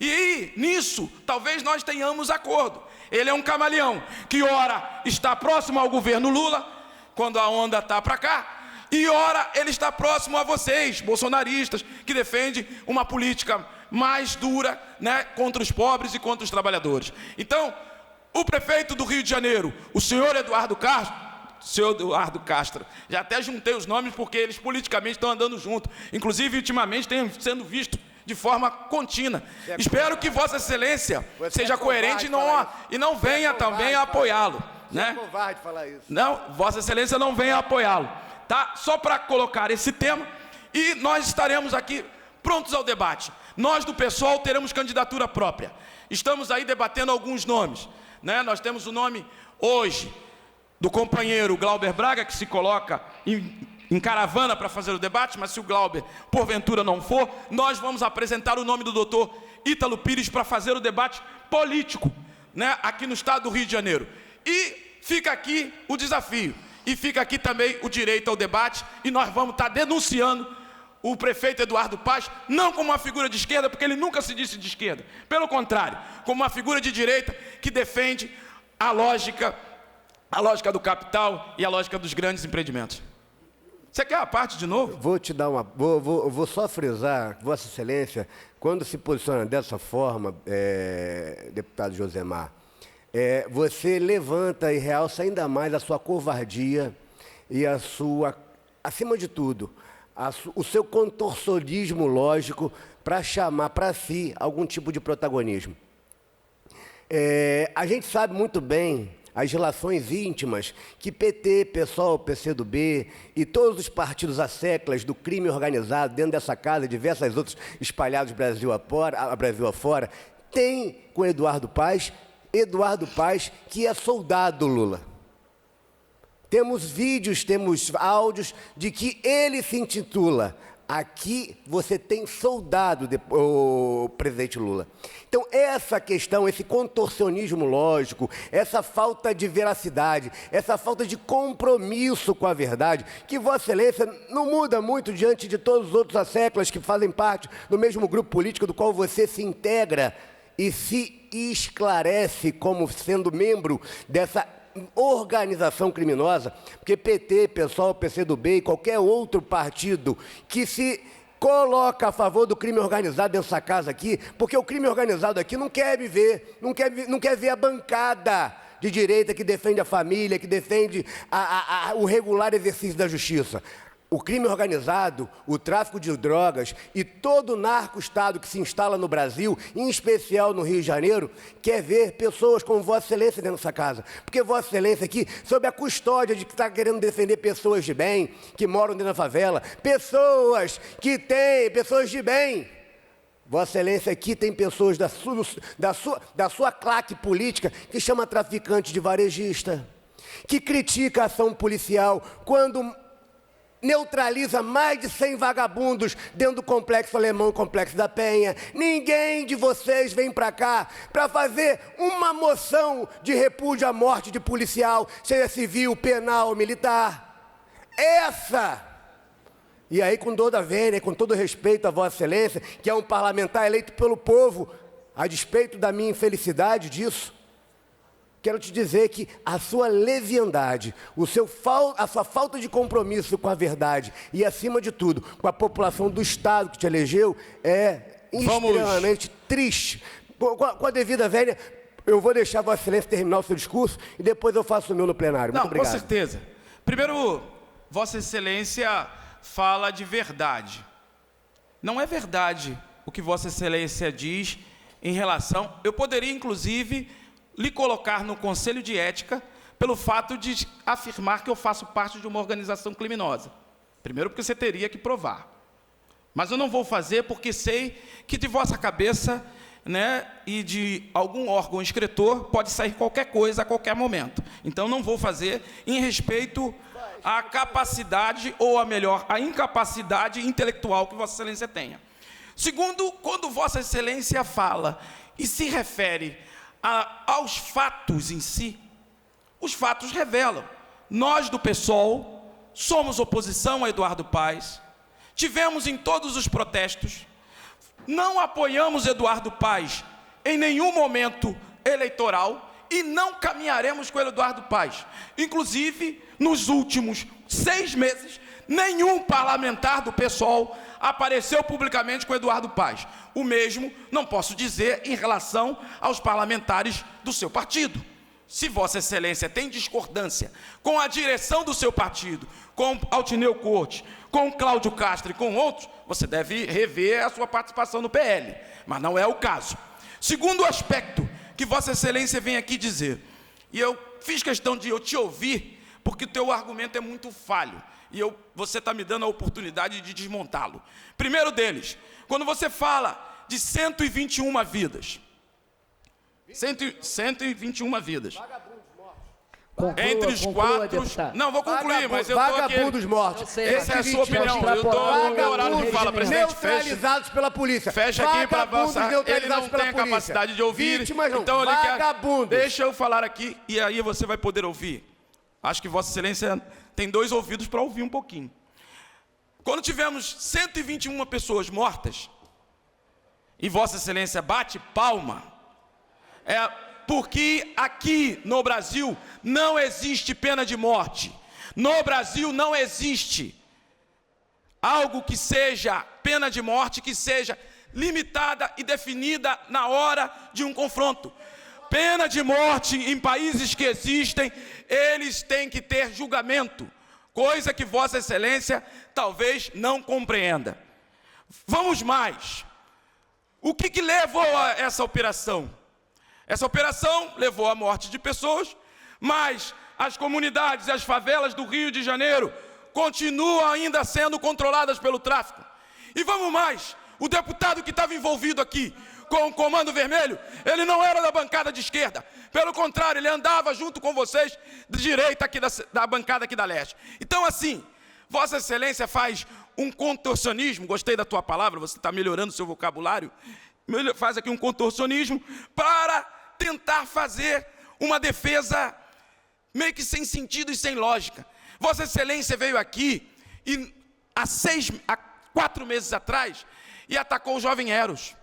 E nisso, talvez nós tenhamos acordo. Ele é um camaleão que ora está próximo ao governo Lula, quando a onda está para cá, e ora ele está próximo a vocês, bolsonaristas, que defendem uma política mais dura, né, contra os pobres e contra os trabalhadores. Então, o prefeito do Rio de Janeiro, o senhor Eduardo Castro, já até juntei os nomes porque eles politicamente estão andando junto, inclusive ultimamente têm sendo visto de forma contínua. Espero que Vossa Excelência seja coerente e não venha também a apoiá-lo. Né? É covarde falar isso. Não, Vossa Excelência não venha apoiá-lo. Tá? Só para colocar esse tema, e nós estaremos aqui prontos ao debate. Nós do PSOL teremos candidatura própria. Estamos aí debatendo alguns nomes. Né? Nós temos o nome hoje do companheiro Glauber Braga, que se coloca em caravana para fazer o debate, mas se o Glauber, porventura, não for, nós vamos apresentar o nome do doutor Ítalo Pires para fazer o debate político, né, aqui no estado do Rio de Janeiro. E fica aqui o desafio, e fica aqui também o direito ao debate, e nós vamos estar denunciando o prefeito Eduardo Paes, não como uma figura de esquerda, porque ele nunca se disse de esquerda, pelo contrário, como uma figura de direita que defende a lógica do capital e a lógica dos grandes empreendimentos. Você quer a parte de novo? Vou te dar uma... Vou só frisar, Vossa Excelência, quando se posiciona dessa forma, deputado Josemar, você levanta e realça ainda mais a sua covardia e a sua, acima de tudo, o seu contorcionismo lógico para chamar para si algum tipo de protagonismo. A gente sabe muito bem as relações íntimas que PT, PSOL, PCdoB e todos os partidos asseclas do crime organizado dentro dessa casa e diversas outras espalhadas Brasil afora, têm com Eduardo Paes, que é soldado Lula. Temos vídeos, temos áudios de que ele se intitula "Aqui você tem soldado, o presidente Lula". Então, essa questão, esse contorcionismo lógico, essa falta de veracidade, essa falta de compromisso com a verdade, que Vossa Excelência não muda muito diante de todos os outros asseclas que fazem parte do mesmo grupo político do qual você se integra e se esclarece como sendo membro dessa organização criminosa, porque PT, PSOL, PCdoB e qualquer outro partido que se coloca a favor do crime organizado nessa casa aqui, porque o crime organizado aqui não quer me ver, não quer ver a bancada de direita que defende a família, que defende o regular exercício da justiça. O crime organizado, o tráfico de drogas e todo o narco-estado que se instala no Brasil, em especial no Rio de Janeiro, quer ver pessoas como Vossa Excelência dentro dessa casa. Porque Vossa Excelência aqui, sob a custódia de que está querendo defender pessoas de bem, que moram dentro da favela, pessoas de bem, Vossa Excelência, aqui tem pessoas da sua claque política que chama traficante de varejista, que critica a ação policial quando neutraliza mais de 100 vagabundos dentro do Complexo Alemão e Complexo da Penha. Ninguém de vocês vem para cá para fazer uma moção de repúdio à morte de policial, seja civil, penal ou militar. E aí, com toda a vênia, com todo respeito a Vossa Excelência, que é um parlamentar eleito pelo povo, a despeito da minha infelicidade disso, quero te dizer que a sua leviandade, a sua falta de compromisso com a verdade e, acima de tudo, com a população do Estado que te elegeu, é extremamente triste. Com a devida vênia, eu vou deixar Vossa Excelência terminar o seu discurso e depois eu faço o meu no plenário. Muito obrigado. Com certeza. Primeiro, Vossa Excelência fala de verdade. Não é verdade o que Vossa Excelência diz em relação... Eu poderia, inclusive, lhe colocar no Conselho de Ética pelo fato de afirmar que eu faço parte de uma organização criminosa. Primeiro, porque você teria que provar. Mas eu não vou fazer porque sei que de vossa cabeça, né, e de algum órgão escritor pode sair qualquer coisa a qualquer momento. Então, não vou fazer em respeito à capacidade, ou a melhor, à incapacidade intelectual que Vossa Excelência tenha. Segundo, quando Vossa Excelência fala e se refere aos fatos em si, os fatos revelam. Nós do PSOL somos oposição a Eduardo Paes, tivemos em todos os protestos, não apoiamos Eduardo Paes em nenhum momento eleitoral e não caminharemos com Eduardo Paes. Inclusive, nos últimos 6 meses, nenhum parlamentar do PSOL apareceu publicamente com Eduardo Paes. O mesmo não posso dizer em relação aos parlamentares do seu partido. Se Vossa Excelência tem discordância com a direção do seu partido, com Altineu Cortes, com Cláudio Castro e com outros, você deve rever a sua participação no PL, mas não é o caso. Segundo aspecto que Vossa Excelência vem aqui dizer, e eu fiz questão de eu te ouvir, porque o teu argumento é muito falho, e você está me dando a oportunidade de desmontá-lo. Primeiro deles, quando você fala de 121 vidas, 121 vidas. Entre os quatro... Não, vou concluir, mas eu estou aqui... Vagabundos mortos. Essa é a sua opinião. Eu estou no meu horário de fala, presidente. Neutralizados pela polícia. Fecha aqui para avançar. Ele não tem a capacidade de ouvir. Vítimas não. Então ele quer... Vagabundos. Deixa eu falar aqui e aí você vai poder ouvir. Acho que Vossa Excelência tem 2 ouvidos para ouvir um pouquinho. Quando tivemos 121 pessoas mortas e Vossa Excelência bate palma, porque aqui no Brasil não existe pena de morte. No Brasil não existe algo que seja pena de morte, que seja limitada e definida na hora de um confronto. Pena de morte em países que existem, eles têm que ter julgamento, coisa que Vossa Excelência talvez não compreenda. Vamos mais. O que levou a essa operação? Essa operação levou à morte de pessoas, mas as comunidades e as favelas do Rio de Janeiro continuam ainda sendo controladas pelo tráfico. E vamos mais, o deputado que estava envolvido aqui com o Comando Vermelho, ele não era da bancada de esquerda. Pelo contrário, ele andava junto com vocês de direita aqui da bancada aqui da leste. Então, assim, Vossa Excelência faz um contorcionismo, gostei da tua palavra, você está melhorando o seu vocabulário, faz aqui um contorcionismo para tentar fazer uma defesa meio que sem sentido e sem lógica. Vossa Excelência veio aqui e há 4 meses atrás e atacou o Jovem Eros.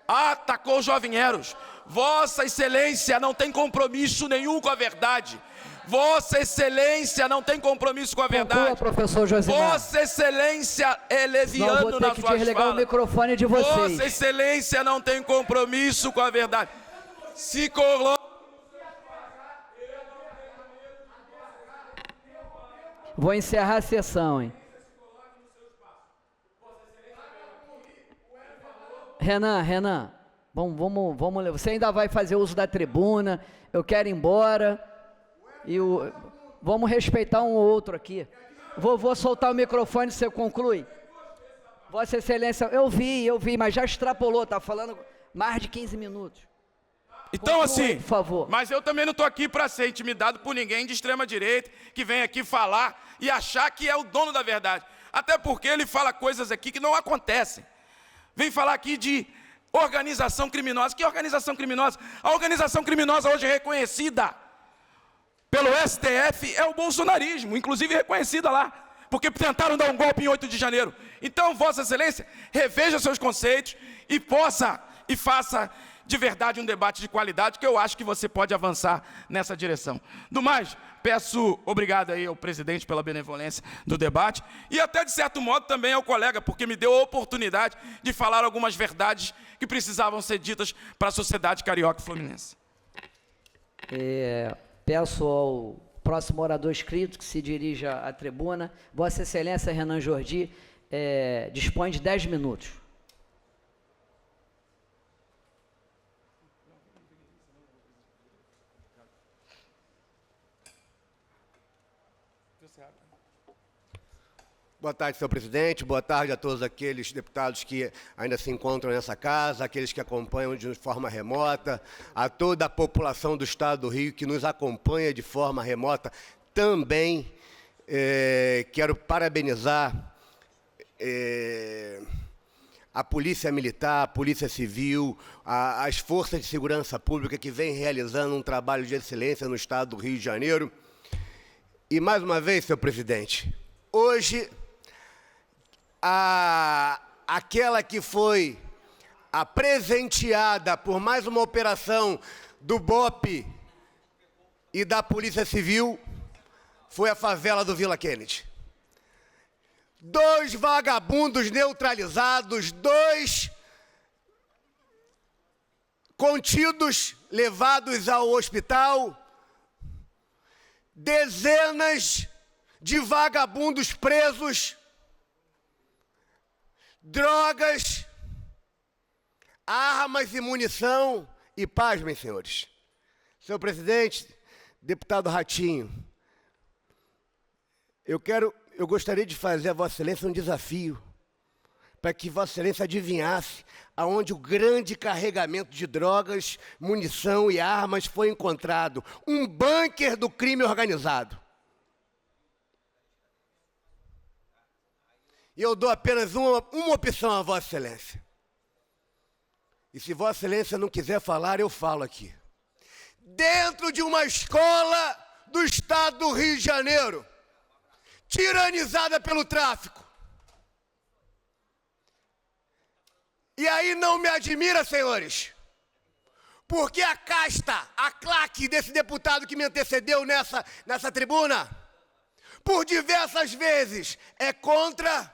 Atacou o Jovem Eros. Vossa Excelência não tem compromisso nenhum com a verdade. Vossa Excelência não tem compromisso com a verdade. Conclua, professor Josimar. Vossa Excelência é leviano nas suas falas. Vou ter que desligar o microfone de vocês. Vossa Excelência não tem compromisso com a verdade. Se coloca... Vou encerrar a sessão, hein? Renan, vamos, você ainda vai fazer uso da tribuna, eu quero ir embora, vamos respeitar um ou outro aqui. Vou soltar o microfone, você conclui. Vossa Excelência, eu vi, mas já extrapolou, tá falando mais de 15 minutos. Então, Conclua, assim, por favor. mas eu também não estou aqui para ser intimidado por ninguém de extrema-direita que vem aqui falar e achar que é o dono da verdade. Até porque ele fala coisas aqui que não acontecem. Vem falar aqui de organização criminosa. Que organização criminosa? A organização criminosa hoje reconhecida pelo STF é o bolsonarismo, inclusive reconhecida lá, porque tentaram dar um golpe em 8 de janeiro. Então, Vossa Excelência, reveja seus conceitos e faça de verdade um debate de qualidade, que eu acho que você pode avançar nessa direção. Do mais, peço obrigado aí ao presidente pela benevolência do debate e até, de certo modo, também ao colega, porque me deu a oportunidade de falar algumas verdades que precisavam ser ditas para a sociedade carioca e fluminense. Peço ao próximo orador inscrito que se dirija à tribuna. Vossa Excelência Renan Jordi dispõe de 10 minutos. Boa tarde, senhor presidente. Boa tarde a todos aqueles deputados que ainda se encontram nessa casa, aqueles que acompanham de forma remota, a toda a população do Estado do Rio que nos acompanha de forma remota. Também quero parabenizar a Polícia Militar, a Polícia Civil, as forças de segurança pública que vêm realizando um trabalho de excelência no Estado do Rio de Janeiro. E, mais uma vez, senhor presidente, hoje, aquela que foi presenteada por mais uma operação do BOPE e da Polícia Civil foi a favela do Vila Kennedy. 2 vagabundos neutralizados, 2 contidos, levados ao hospital, dezenas de vagabundos presos, drogas, armas e munição. E pasmem, senhores. Senhor presidente, deputado Ratinho, eu gostaria de fazer a Vossa Excelência um desafio, para que Vossa Excelência adivinhasse aonde o grande carregamento de drogas, munição e armas foi encontrado. Um bunker do crime organizado. E eu dou apenas uma opção a Vossa Excelência. E se Vossa Excelência não quiser falar, eu falo aqui. Dentro de uma escola do Estado do Rio de Janeiro, tiranizada pelo tráfico. E aí não me admira, senhores, porque a casta, a claque desse deputado que me antecedeu nessa tribuna, por diversas vezes é contra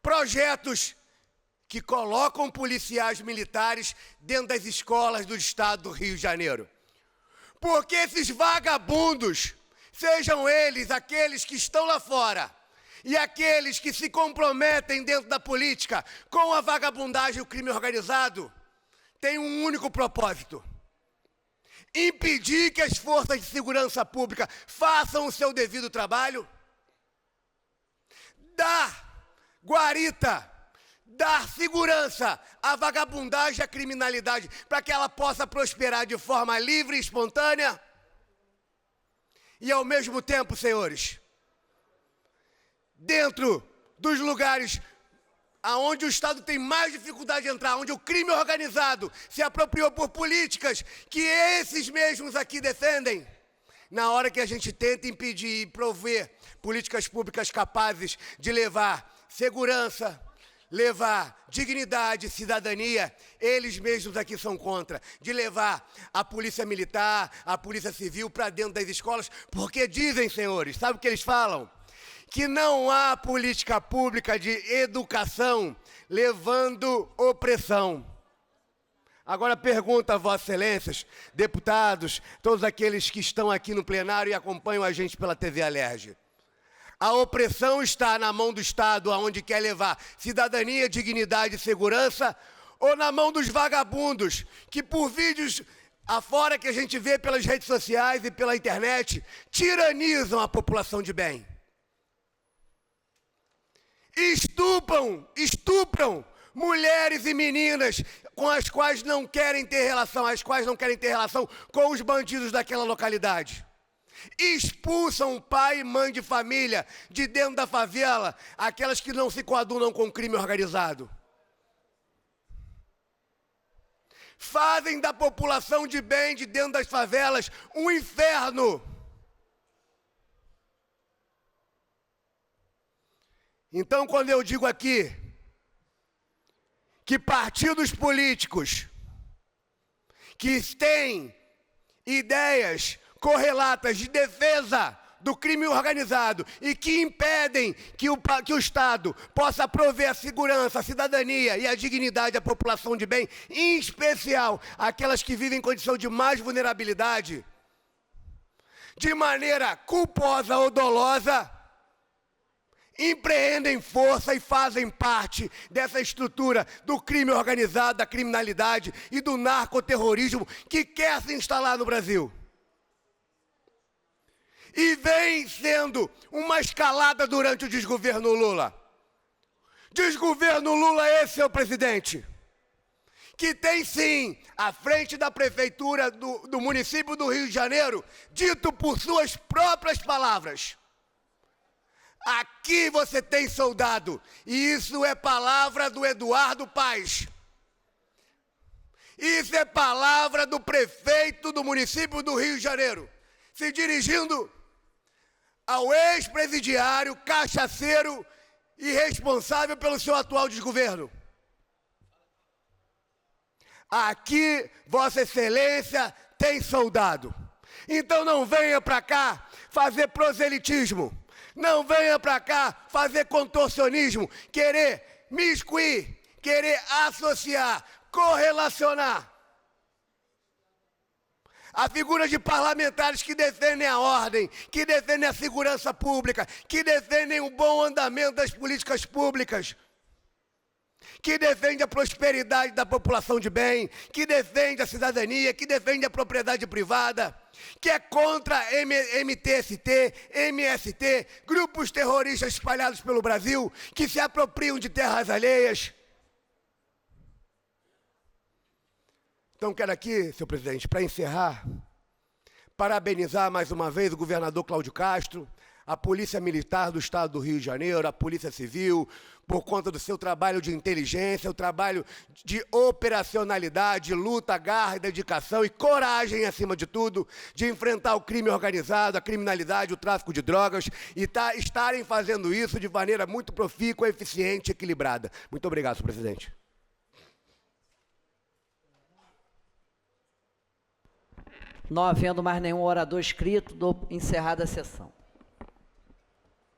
projetos que colocam policiais militares dentro das escolas do Estado do Rio de Janeiro. Porque esses vagabundos, sejam eles aqueles que estão lá fora e aqueles que se comprometem dentro da política com a vagabundagem e o crime organizado, têm um único propósito: impedir que as forças de segurança pública façam o seu devido trabalho, dar guarita, dar segurança à vagabundagem e à criminalidade para que ela possa prosperar de forma livre e espontânea. E, ao mesmo tempo, senhores, dentro dos lugares onde o Estado tem mais dificuldade de entrar, onde o crime organizado se apropriou por políticas que esses mesmos aqui defendem, na hora que a gente tenta impedir e prover políticas públicas capazes de levar segurança, levar dignidade, cidadania, eles mesmos aqui são contra, de levar a polícia militar, a polícia civil para dentro das escolas, porque dizem, senhores, sabe o que eles falam? Que não há política pública de educação levando opressão. Agora pergunto a Vossas Excelências, deputados, todos aqueles que estão aqui no plenário e acompanham a gente pela TV Alerj. A opressão está na mão do Estado, aonde quer levar cidadania, dignidade e segurança, ou na mão dos vagabundos, que por vídeos afora que a gente vê pelas redes sociais e pela internet, tiranizam a população de bem. Estupram violam, estupram mulheres e meninas com as quais não querem ter relação, com os bandidos daquela localidade. Expulsam pai e mãe de família de dentro da favela, aquelas que não se coadunam com o crime organizado. Fazem da população de bem de dentro das favelas um inferno. Então, quando eu digo aqui que partidos políticos que têm ideias correlatas de defesa do crime organizado e que impedem que o Estado possa prover a segurança, a cidadania e a dignidade à população de bem, em especial aquelas que vivem em condição de mais vulnerabilidade, de maneira culposa ou dolosa, empreendem força e fazem parte dessa estrutura do crime organizado, da criminalidade e do narcoterrorismo que quer se instalar no Brasil. E vem sendo uma escalada durante o desgoverno Lula. Desgoverno Lula esse, seu presidente, que tem sim, à frente da prefeitura do município do Rio de Janeiro, dito por suas próprias palavras: aqui você tem soldado, e isso é palavra do Eduardo Paes. Isso é palavra do prefeito do município do Rio de Janeiro, se dirigindo ao ex-presidiário, cachaceiro e responsável pelo seu atual desgoverno. Aqui, Vossa Excelência tem soldado. Então não venha para cá fazer proselitismo. Não venha para cá fazer contorcionismo, querer miscuir, querer associar, correlacionar a figura de parlamentares que defendem a ordem, que defendem a segurança pública, que defendem o bom andamento das políticas públicas, que defende a prosperidade da população de bem, que defende a cidadania, que defende a propriedade privada, que é contra MTST, MST, grupos terroristas espalhados pelo Brasil, que se apropriam de terras alheias. Então, quero aqui, senhor presidente, para encerrar, parabenizar mais uma vez o governador Cláudio Castro, a Polícia Militar do Estado do Rio de Janeiro, a Polícia Civil, por conta do seu trabalho de inteligência, o trabalho de operacionalidade, luta, garra, dedicação e coragem, acima de tudo, de enfrentar o crime organizado, a criminalidade, o tráfico de drogas, e estarem fazendo isso de maneira muito profícua, eficiente e equilibrada. Muito obrigado, senhor presidente. Não havendo mais nenhum orador inscrito, dou encerrada a sessão.